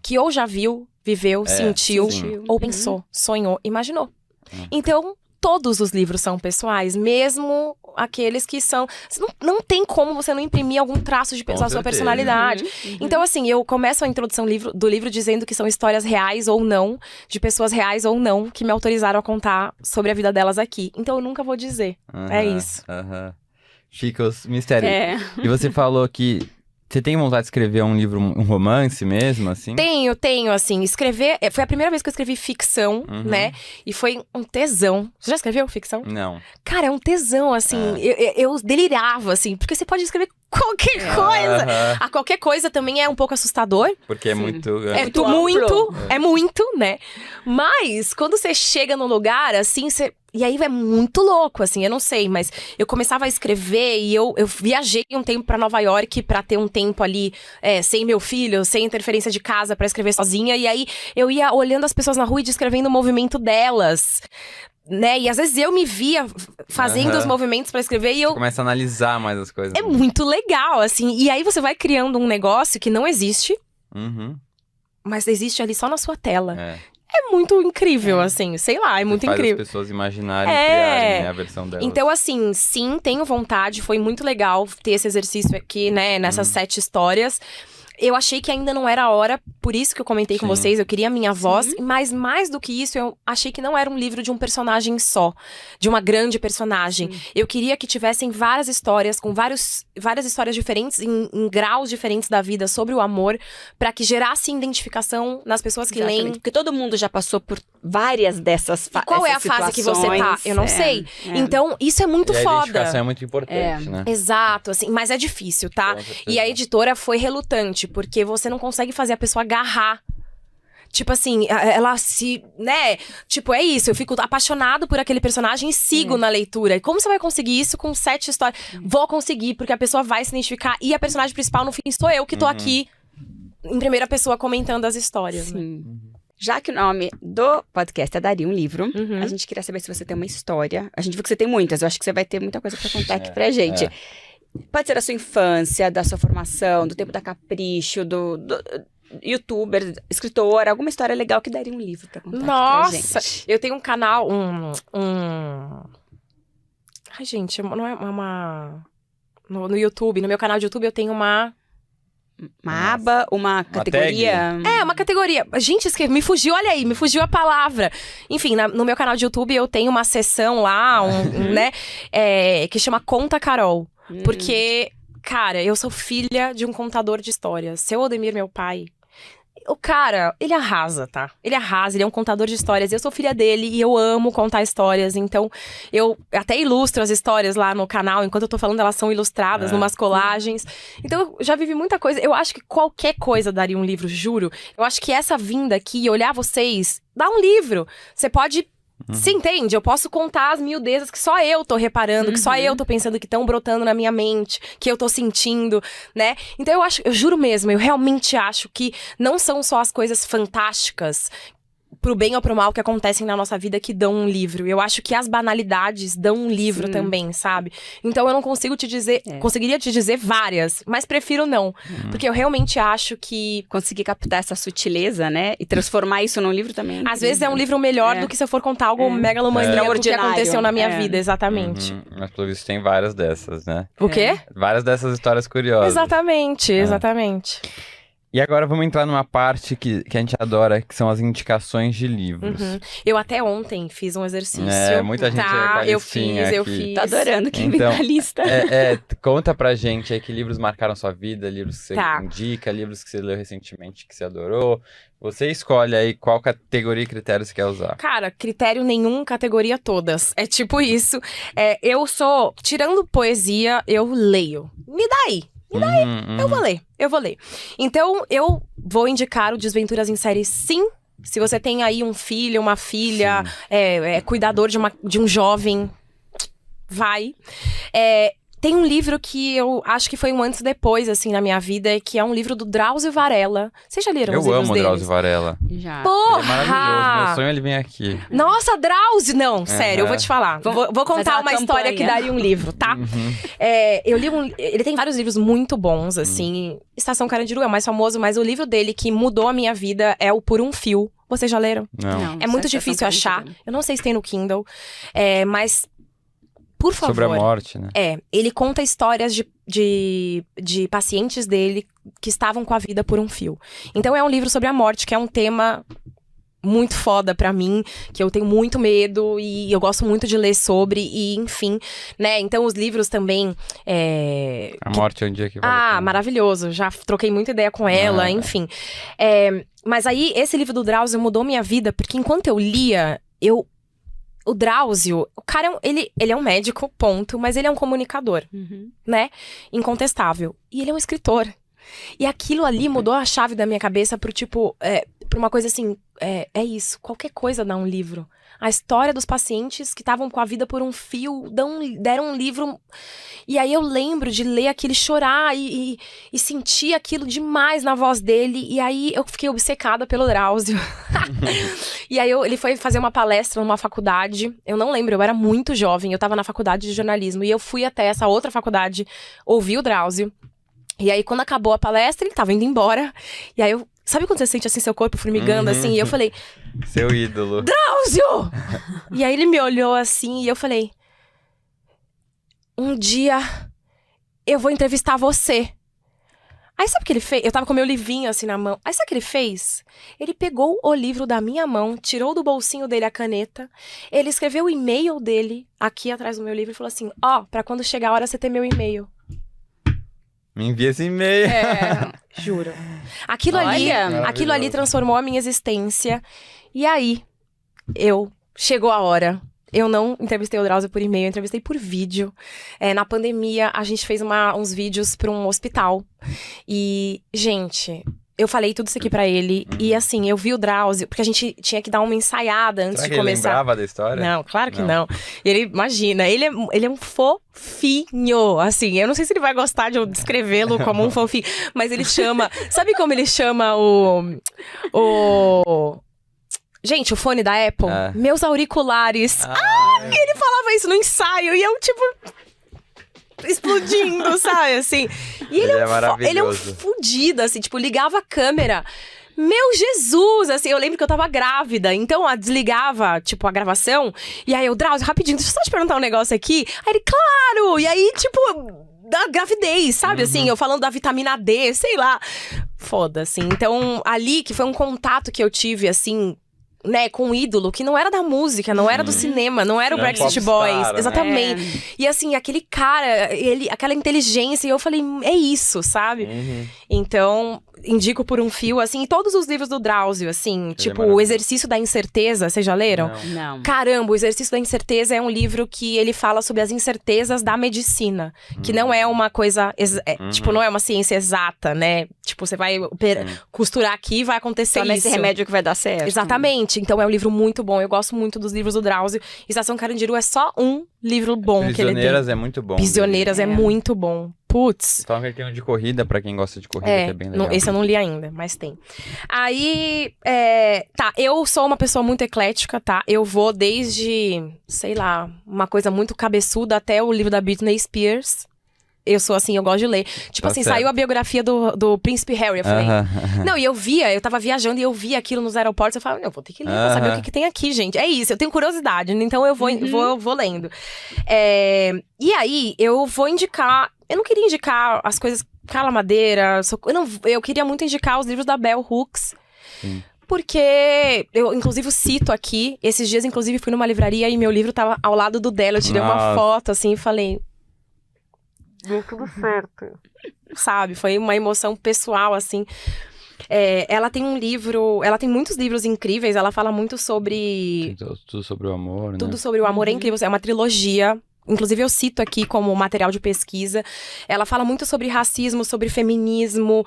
Que ou já viu, viveu, sentiu, ou pensou, sonhou, imaginou. Então, todos os livros são pessoais, mesmo aqueles que são... Não tem como você não imprimir algum traço de pessoa, sua personalidade. Então, assim, eu começo a introdução do livro dizendo que são histórias reais ou não, de pessoas reais ou não, que me autorizaram a contar sobre a vida delas aqui. Então, eu nunca vou dizer. É isso. Fica os mistérios. E você falou que... Você tem vontade de escrever um livro, um romance mesmo, assim? Tenho, assim, escrever... Foi a primeira vez que eu escrevi ficção, né? E foi um tesão. Você já escreveu ficção? Não. Cara, é um tesão, assim. Eu delirava, assim, porque você pode escrever qualquer coisa. A qualquer coisa também é um pouco assustador. Porque é muito... É muito, né? Mas, quando você chega num lugar, assim, você... E aí é muito louco, assim, eu não sei, mas eu começava a escrever e eu viajei um tempo pra Nova York pra ter um tempo ali sem meu filho, sem interferência de casa pra escrever sozinha. E aí eu ia olhando as pessoas na rua e descrevendo o movimento delas, né? E às vezes eu me via fazendo os movimentos pra escrever e eu... Você começa a analisar mais as coisas. É muito legal, assim. E aí você vai criando um negócio que não existe, mas existe ali só na sua tela. É muito incrível, assim, sei lá, é muito incrível. Faz as pessoas imaginarem, criarem, né, a versão delas. Então, assim, sim, tenho vontade, foi muito legal ter esse exercício aqui, né, nessas 7 histórias. Eu achei que ainda não era a hora, por isso que eu comentei com vocês, eu queria a minha voz, mas mais do que isso, eu achei que não era um livro de um personagem só, de uma grande personagem. Eu queria que tivessem várias histórias, com várias histórias diferentes, em graus diferentes da vida, sobre o amor, pra que gerasse identificação nas pessoas que leem. Porque todo mundo já passou por várias dessas fases. Qual é a fase que você tá? Eu não sei. Então, isso é muito foda. A identificação é muito importante, né? Exato, assim, mas é difícil, tá? E a editora foi relutante, porque você não consegue fazer a pessoa agarrar. Tipo assim, ela se, né? Tipo, é isso, eu fico apaixonado por aquele personagem e sigo na leitura. E como você vai conseguir isso com 7 histórias? Vou conseguir, porque a pessoa vai se identificar. E a personagem principal, no fim, sou eu que tô aqui, em primeira pessoa, comentando as histórias. Né? Já que o nome do podcast é Daria um Livro, a gente queria saber se você tem uma história. A gente viu que você tem muitas, eu acho que você vai ter muita coisa pra contar aqui pra gente. Pode ser da sua infância, da sua formação, do tempo da Capricho, do youtuber, escritor, alguma história legal que daria um livro pra contar aqui pra gente. Nossa, eu tenho um canal, Ai, gente, não é uma... No YouTube, no meu canal de YouTube eu tenho uma aba, uma categoria. Uma categoria. Gente, me fugiu, olha aí, me fugiu a palavra. Enfim, no meu canal de YouTube eu tenho uma seção lá, né, que chama Conta Carol. Porque, cara, eu sou filha de um contador de histórias. Seu Aldemir, meu pai, o cara, ele arrasa, tá? Ele arrasa, ele é um contador de histórias. Eu sou filha dele e eu amo contar histórias. Então, eu até ilustro as histórias lá no canal. Enquanto eu tô falando, elas são ilustradas, numas colagens. Então, eu já vivi muita coisa. Eu acho que qualquer coisa daria um livro, juro. Eu acho que essa vinda aqui, olhar vocês, dá um livro. Você pode... Se entende? Eu posso contar as miudezas que só eu tô reparando, que só eu tô pensando, que estão brotando na minha mente, que eu tô sentindo, né? Então eu juro mesmo, eu realmente acho que não são só as coisas fantásticas, pro bem ou pro mal, que acontecem na nossa vida que dão um livro. Eu acho que as banalidades dão um livro também, sabe? Então eu não consigo te dizer... Conseguiria te dizer várias, mas prefiro não. Porque eu realmente acho que... Conseguir captar essa sutileza, né? E transformar isso num livro também. Às vezes é um livro melhor do que se eu for contar algo megalomaníaco que aconteceu na minha vida, exatamente. Mas pelo visto tem várias dessas, né? O quê? Várias dessas histórias curiosas. Exatamente. E agora vamos entrar numa parte que a gente adora, que são as indicações de livros. Eu até ontem fiz um exercício. Muita gente eu fiz. Tô adorando quem vem na lista. Conta pra gente aí que livros marcaram sua vida, livros que você indica, livros que você leu recentemente que você adorou. Você escolhe aí qual categoria e critério você quer usar. Cara, critério nenhum, categoria todas. É tipo isso. Tirando poesia, eu leio. Me dá aí. Eu vou ler. Então, eu vou indicar o Desventuras em Série, sim. Se você tem aí um filho, uma filha, cuidador de um jovem, vai. Tem um livro que eu acho que foi um antes e depois, assim, na minha vida, que é um livro do Drauzio Varela. Vocês já leram os livros deles? Eu amo o Drauzio Varela. Já. Porra! Ele é maravilhoso, meu sonho é ele vir aqui. Nossa, Drauzio! Não, sério, eu vou te falar. Vou contar uma história que daria um livro, tá? Eu li ele tem vários livros muito bons, assim. Estação Carandiru é o mais famoso, mas o livro dele que mudou a minha vida é o Por um Fio. Vocês já leram? Não. É muito difícil achar. Eu não sei se tem no Kindle, mas... Por favor. Sobre a morte, né? Ele conta histórias de pacientes dele que estavam com a vida por um fio. Então é um livro sobre a morte, que é um tema muito foda pra mim, que eu tenho muito medo e eu gosto muito de ler sobre, e enfim, né? Então os livros também... A morte é um dia que vai. Maravilhoso. Já troquei muita ideia com ela, enfim. Mas aí, esse livro do Drauzio mudou minha vida, porque enquanto eu lia, o Drauzio, o cara, ele é um médico, ponto, mas ele é um comunicador, né? Incontestável. E ele é um escritor. E aquilo ali mudou a chave da minha cabeça pro tipo, pra uma coisa assim, é isso, qualquer coisa dá um livro. A história dos pacientes que estavam com a vida por um fio, deram um livro. E aí eu lembro de ler aquele, chorar e sentir aquilo demais na voz dele. E aí eu fiquei obcecada pelo Drauzio. E aí ele foi fazer uma palestra numa faculdade. Eu não lembro, eu era muito jovem, eu tava na faculdade de jornalismo. E eu fui até essa outra faculdade ouvir o Drauzio. E aí quando acabou a palestra, ele tava indo embora. E aí sabe quando você sente assim seu corpo formigando assim? E eu falei... Seu ídolo. Drauzio! E aí ele me olhou assim e eu falei... Um dia eu vou entrevistar você. Aí sabe o que ele fez? Eu tava com meu livrinho assim na mão. Aí sabe o que ele fez? Ele pegou o livro da minha mão, tirou do bolsinho dele a caneta. Ele escreveu o e-mail dele aqui atrás do meu livro e falou assim... pra quando chegar a hora você ter meu e-mail. Me envia esse e-mail. Juro. Aquilo ali transformou a minha existência. E aí, chegou a hora. Eu não entrevistei o Drauzio por e-mail, eu entrevistei por vídeo. Na pandemia, a gente fez uns vídeos para um hospital. E, gente... Eu falei tudo isso aqui pra ele, e assim, eu vi o Drauzio, porque a gente tinha que dar uma ensaiada antes de começar. Ele lembrava da história? Não, claro que não. Ele, imagina, ele é um fofinho, assim, eu não sei se ele vai gostar de eu descrevê-lo como um fofinho, mas ele chama, sabe como ele chama Gente, o fone da Apple, meus auriculares. E ele falava isso no ensaio, e eu, tipo, explodindo, sabe, assim. E ele é um fudido, assim, tipo, ligava a câmera. Meu Jesus, assim, eu lembro que eu tava grávida, então desligava, tipo, a gravação, e aí eu, Drauzio, rapidinho, deixa eu só te perguntar um negócio aqui. Aí ele, claro! E aí, tipo, da gravidez, sabe, assim, eu falando da vitamina D, sei lá. Foda, assim. Então, ali, que foi um contato que eu tive, assim, né, com um ídolo que não era da música, não era do cinema, não era o Backstreet Boys. Né? Exatamente. E assim, aquele cara, aquela inteligência, e eu falei, é isso, sabe? Então, indico por um fio, assim, todos os livros do Drauzio, assim, tipo, O Exercício da Incerteza, vocês já leram? Não. Caramba, O Exercício da Incerteza é um livro que ele fala sobre as incertezas da medicina, que não é uma coisa, tipo, não é uma ciência exata, né? Tipo, você vai costurar aqui e vai acontecer Toma isso. esse remédio que vai dar certo. Exatamente. Então é um livro muito bom. Eu gosto muito dos livros do Drauzio. Estação Carandiru é só um livro bom que ele tem. Prisioneiras é muito bom. Prisioneiras é muito bom. Putz. Falam que ele tem um de corrida, pra quem gosta de corrida, que é bem legal. Esse eu não li ainda, mas tem. Aí, tá, eu sou uma pessoa muito eclética, tá? Eu vou desde, sei lá, uma coisa muito cabeçuda até o livro da Britney Spears. Eu sou assim, eu gosto de ler. Tipo assim, certo. saiu a biografia do Príncipe Harry, eu falei... Não, e eu tava viajando e eu via aquilo nos aeroportos, eu falava, eu vou ter que ler pra saber o que tem aqui, gente. É isso, eu tenho curiosidade, então eu vou lendo. E aí, eu vou indicar... Eu não queria indicar as coisas Carla Madeira, eu queria muito indicar os livros da Bell Hooks. Sim. Porque eu, inclusive, cito aqui, esses dias, inclusive, fui numa livraria e meu livro tava ao lado do dela. Eu tirei uma foto, assim, e falei... Deu tudo certo. Sabe, foi uma emoção pessoal, assim. Ela tem um livro... Ela tem muitos livros incríveis, ela fala muito sobre... Tudo sobre o amor, né? Tudo sobre o amor é incrível, é uma trilogia... Inclusive, eu cito aqui como material de pesquisa. Ela fala muito sobre racismo, sobre feminismo.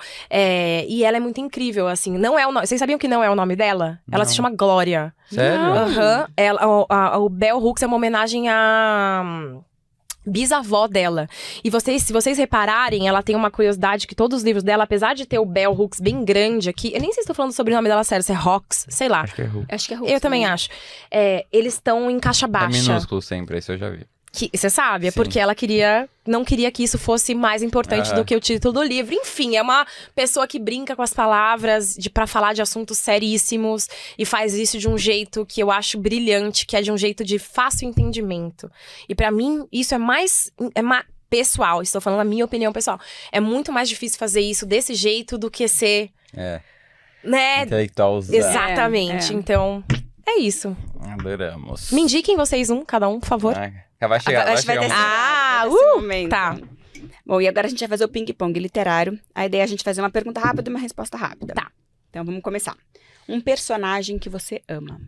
E ela é muito incrível, assim. Não é o nome... Vocês sabiam que não é o nome dela? Ela se chama Glória. Sério? O Bell Hooks é uma homenagem à bisavó dela. E se vocês repararem, ela tem uma curiosidade que todos os livros dela, apesar de ter o Bell Hooks bem grande aqui... Eu nem sei se estou falando sobre o nome dela sério, se é Hooks, sei lá. Acho que é Hooks. Acho que é Hooks. Eu também acho. Eles estão em caixa baixa. É minúsculo sempre, isso eu já vi. Você sabe, é Sim. porque ela não queria que isso fosse mais importante do que o título do livro. Enfim, é uma pessoa que brinca com as palavras pra falar de assuntos seríssimos e faz isso de um jeito que eu acho brilhante, que é de um jeito de fácil entendimento. E pra mim, isso é mais pessoal, estou falando a minha opinião pessoal. É muito mais difícil fazer isso desse jeito do que ser... Né? Intelectualzão. Exatamente, então... É isso. Adoramos. Me indiquem vocês cada um, por favor. Vai chegar um momento. Tá. Bom, e agora a gente vai fazer o ping-pong literário. A ideia é a gente fazer uma pergunta rápida e uma resposta rápida. Tá. Então vamos começar. Um personagem que você ama.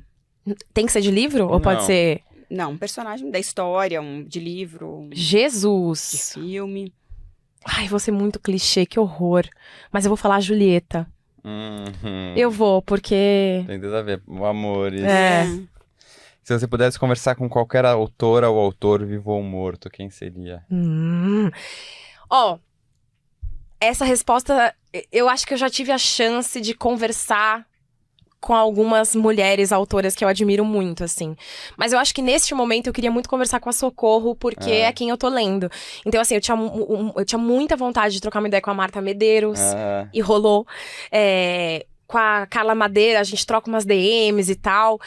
Tem que ser de livro? Ou pode ser... Não, um personagem da história, de livro, de Jesus! filme. Ai, vou ser muito clichê, que horror. Mas eu vou falar Julieta. Eu vou, porque... Tem tudo a ver, o amor. Isso. Se você pudesse conversar com qualquer autora ou autor, vivo ou morto, quem seria? Essa resposta, eu acho que eu já tive a chance de conversar com algumas mulheres autoras que eu admiro muito, assim. Mas eu acho que neste momento eu queria muito conversar com a Socorro, porque é quem eu tô lendo. Então, assim, eu tinha muita vontade de trocar uma ideia com a Marta Medeiros, e rolou. Com a Carla Madeira, a gente troca umas DMs e tal.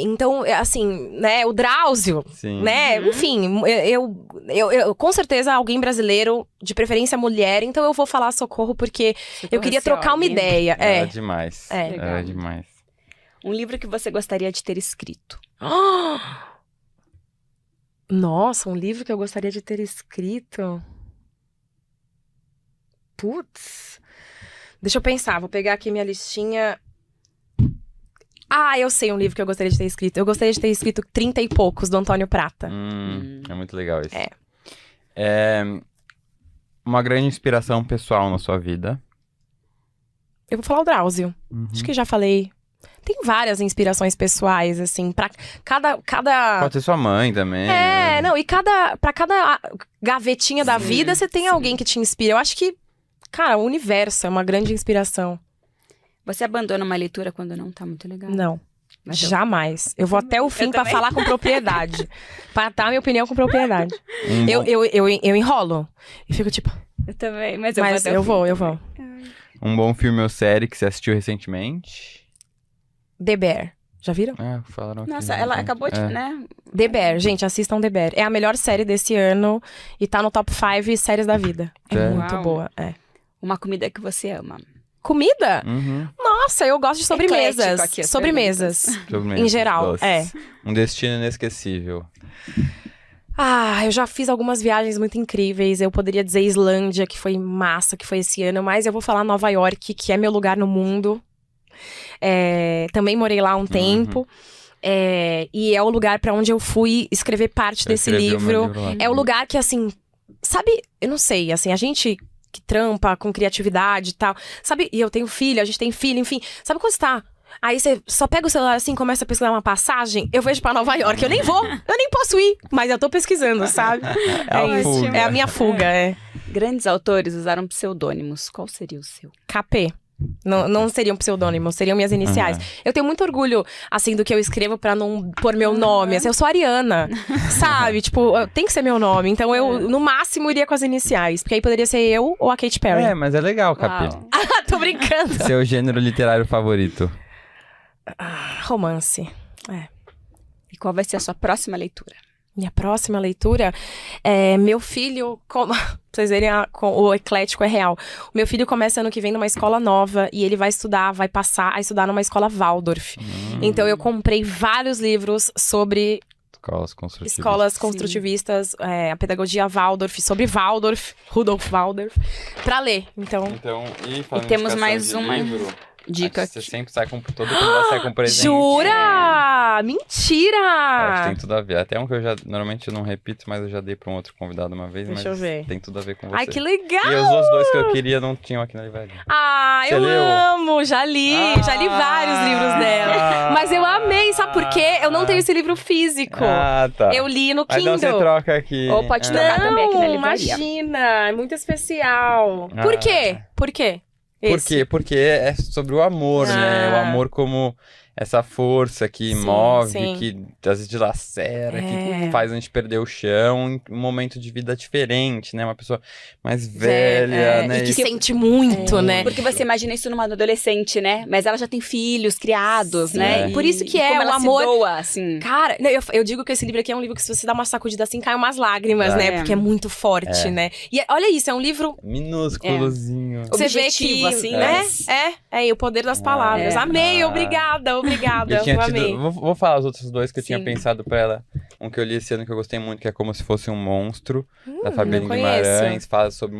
Então, assim, né, o Drauzio, Sim. né, enfim, eu com certeza alguém brasileiro, de preferência mulher, então eu vou falar Socorro porque eu queria trocar uma ideia. É demais. Legal. É demais. Um livro que você gostaria de ter escrito. Nossa, um livro que eu gostaria de ter escrito? Putz... Deixa eu pensar, vou pegar aqui minha listinha. Eu sei um livro que eu gostaria de ter escrito. Eu gostaria de ter escrito 30 e poucos, do Antônio Prata. É muito legal isso. Uma grande inspiração pessoal na sua vida. Eu vou falar o Drauzio. Acho que já falei. Tem várias inspirações pessoais, assim, pra cada... Pode ser sua mãe também. Pra cada gavetinha da vida, você tem alguém que te inspira. Eu acho que cara, o universo é uma grande inspiração. Você abandona uma leitura quando não tá muito legal? Não. Jamais. Eu vou até o fim pra também. falar com propriedade. Pra dar minha opinião com propriedade. Eu enrolo. E fico tipo... Eu também, mas Mas eu vou até o fim. eu vou. Um bom filme ou série que você assistiu recentemente? The Bear. Já viram? Ah, falaram aqui. Nossa, ela né? acabou de, É. né? The Bear. Gente, assistam The Bear. É a melhor série desse ano e tá no top 5 séries da vida. É Sério? muito Uau. boa. É. Uma comida que você ama. Comida? Uhum. Nossa, eu gosto de sobremesas. Eclético aqui as Sobremesas. Sobremesas, Em geral, doces. Um destino inesquecível. Ah, eu já fiz algumas viagens muito incríveis. Eu poderia dizer Islândia, que foi massa, que foi esse ano. Mas eu vou falar Nova York, que é meu lugar no mundo. Também morei lá há um tempo. E é o lugar pra onde eu fui escrever parte Eu desse escrevi o meu livro. lá. É o lugar que, assim, sabe, eu não sei, assim, a gente que trampa com criatividade e tal, sabe, e eu tenho filho, a gente tem filho, enfim, sabe quando você tá... Aí você só pega o celular assim, começa a pesquisar uma passagem, eu vejo pra Nova York, eu nem vou, eu nem posso ir, mas eu tô pesquisando, sabe? É a isso, fuga. é a minha fuga, Grandes autores usaram pseudônimos. Qual seria o seu? KP. Não seriam pseudônimos, seriam minhas iniciais. Uhum. Eu tenho muito orgulho, assim, do que eu escrevo pra não pôr meu nome. Assim, eu sou Ariana, sabe? Tipo, tem que ser meu nome. Então eu, no máximo, iria com as iniciais. Porque aí poderia ser eu ou a Katy Perry. É, mas é legal, Capê. Uau. Tô brincando. Seu gênero literário favorito? Romance. E qual vai ser a sua próxima leitura? Minha próxima leitura é meu filho... Pra vocês verem o eclético é real. O meu filho começa ano que vem numa escola nova e ele vai passar a estudar numa escola Waldorf. Então eu comprei vários livros sobre Escolas construtivistas. escolas construtivistas, a pedagogia Waldorf, sobre Waldorf, Rudolf Waldorf, pra ler. Então, E falando E temos em indicação mais de uma livro, dica acho que você sempre sai com todo mundo sai com presente. jura? Acho que Mentira! tem tudo a ver. Até um que eu já, normalmente eu não repito, mas eu já dei pra um outro convidado uma vez, Deixa mas eu ver. tem tudo a ver com você. Ai, que legal! E os outros dois que eu queria não tinham aqui na livraria. Ah, Você eu leu? amo! Já li vários livros dela. Mas eu amei, sabe por quê? Eu não tenho esse livro físico. Ah, tá. Eu li no Mas então Kindle. você troca aqui. Ou pode trocar também aqui na Não, livraria. imagina, é muito especial. Por quê? Por quê? Por Esse. quê? Porque é sobre o amor, né? O Ah. amor como essa força que Sim, move, sim. que às vezes dilacera, É. que faz a gente perder o chão em um momento de vida diferente, né? Uma pessoa mais velha, né? E que E- sente muito, né? Porque você imagina isso numa adolescente, né? Mas ela já tem filhos criados, Sim. né? É. Por isso que e é como o ela amor- se doa, assim. Cara, não, eu digo que esse livro aqui é um livro que se você dá uma sacudida assim, cai umas lágrimas, É. né? Porque é muito forte, né? E olha isso, é um livro... Minúsculozinho. Você vê Objetivo, que, assim, né? mas- E o poder das palavras. É. Amei, obrigada. Eu tinha tido, Amei. vou falar os outros dois que eu tinha Sim. pensado pra ela. Um que eu li esse ano que eu gostei muito, que é Como Se Fosse um Monstro, da Fabiane não conheço. Guimarães. Fala sobre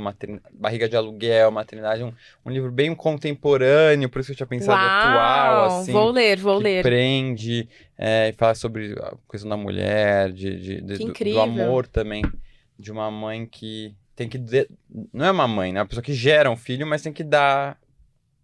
barriga de aluguel, maternidade. Um livro bem contemporâneo, por isso que eu tinha pensado atual, assim. Vou ler. Que prende, e fala sobre a questão da mulher, do incrível. amor também. De uma mãe que tem que... Não é uma mãe, né? É uma pessoa que gera um filho, mas tem que dar...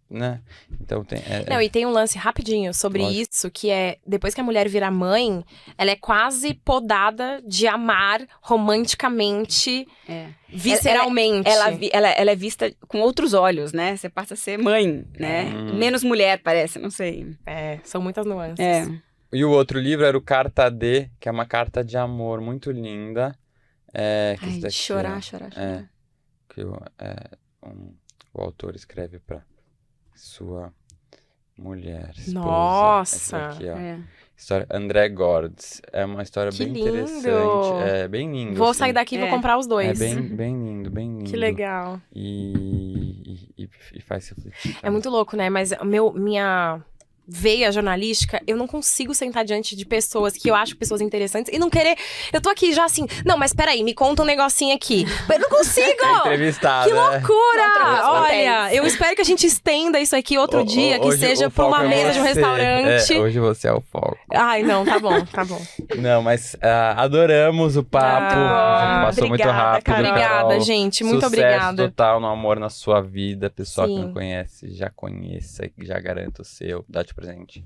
Né? Então tem... Não, e tem um lance rapidinho sobre Lógico. isso, que é, depois que a mulher vira mãe, ela é quase podada de amar romanticamente, É. visceralmente. Ela é vista com outros olhos, né? Você passa a ser mãe, né? Menos mulher, parece, não sei. São muitas nuances. É. E o outro livro era o Carta D, que é uma carta de amor muito linda. Que Ai, esse de daqui, chorar, ó, chorar. que o autor escreve pra sua mulher, esposa. Nossa! Esse daqui, ó. É. História André Gordes. É uma história Que bem lindo! interessante. É bem lindo. Vou assim. sair daqui e vou comprar os É dois. bem lindo, bem lindo. Que legal. E faz refletir. É muito louco, né? Mas minha veia jornalística, eu não consigo sentar diante de pessoas que eu acho pessoas interessantes e não querer... Eu tô aqui já assim, não, mas peraí, me conta um negocinho aqui. Eu não consigo! Entrevistada. Que loucura! Não, Olha, eu espero que a gente estenda isso aqui outro dia, que Hoje seja o pra uma foco é mesa de um você. restaurante. Hoje você é o foco. Ai, não, tá bom, tá bom. Não, mas adoramos o papo. Ah, Passou muito obrigada, rápido. cara. Obrigada, Carol. gente. Muito Sucesso obrigada. total no amor na sua vida. Pessoal que Sim. não conhece, já conheça, já garanta o seu. Dá-te presente.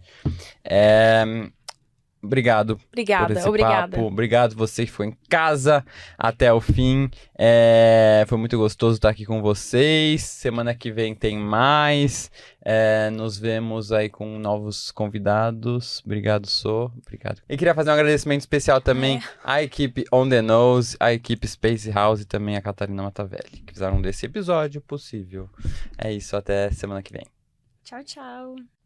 Obrigado por Obrigada, esse obrigada. papo. Obrigado você que foi em casa até o fim. Foi muito gostoso estar aqui com vocês. Semana que vem tem mais. Nos vemos aí com novos convidados. Obrigado, Sô. Obrigado. E queria fazer um agradecimento especial também à equipe On The Nose, à equipe Space House e também a Catarina Matavelli, que fizeram desse episódio possível. É isso, até semana que vem. Tchau, tchau.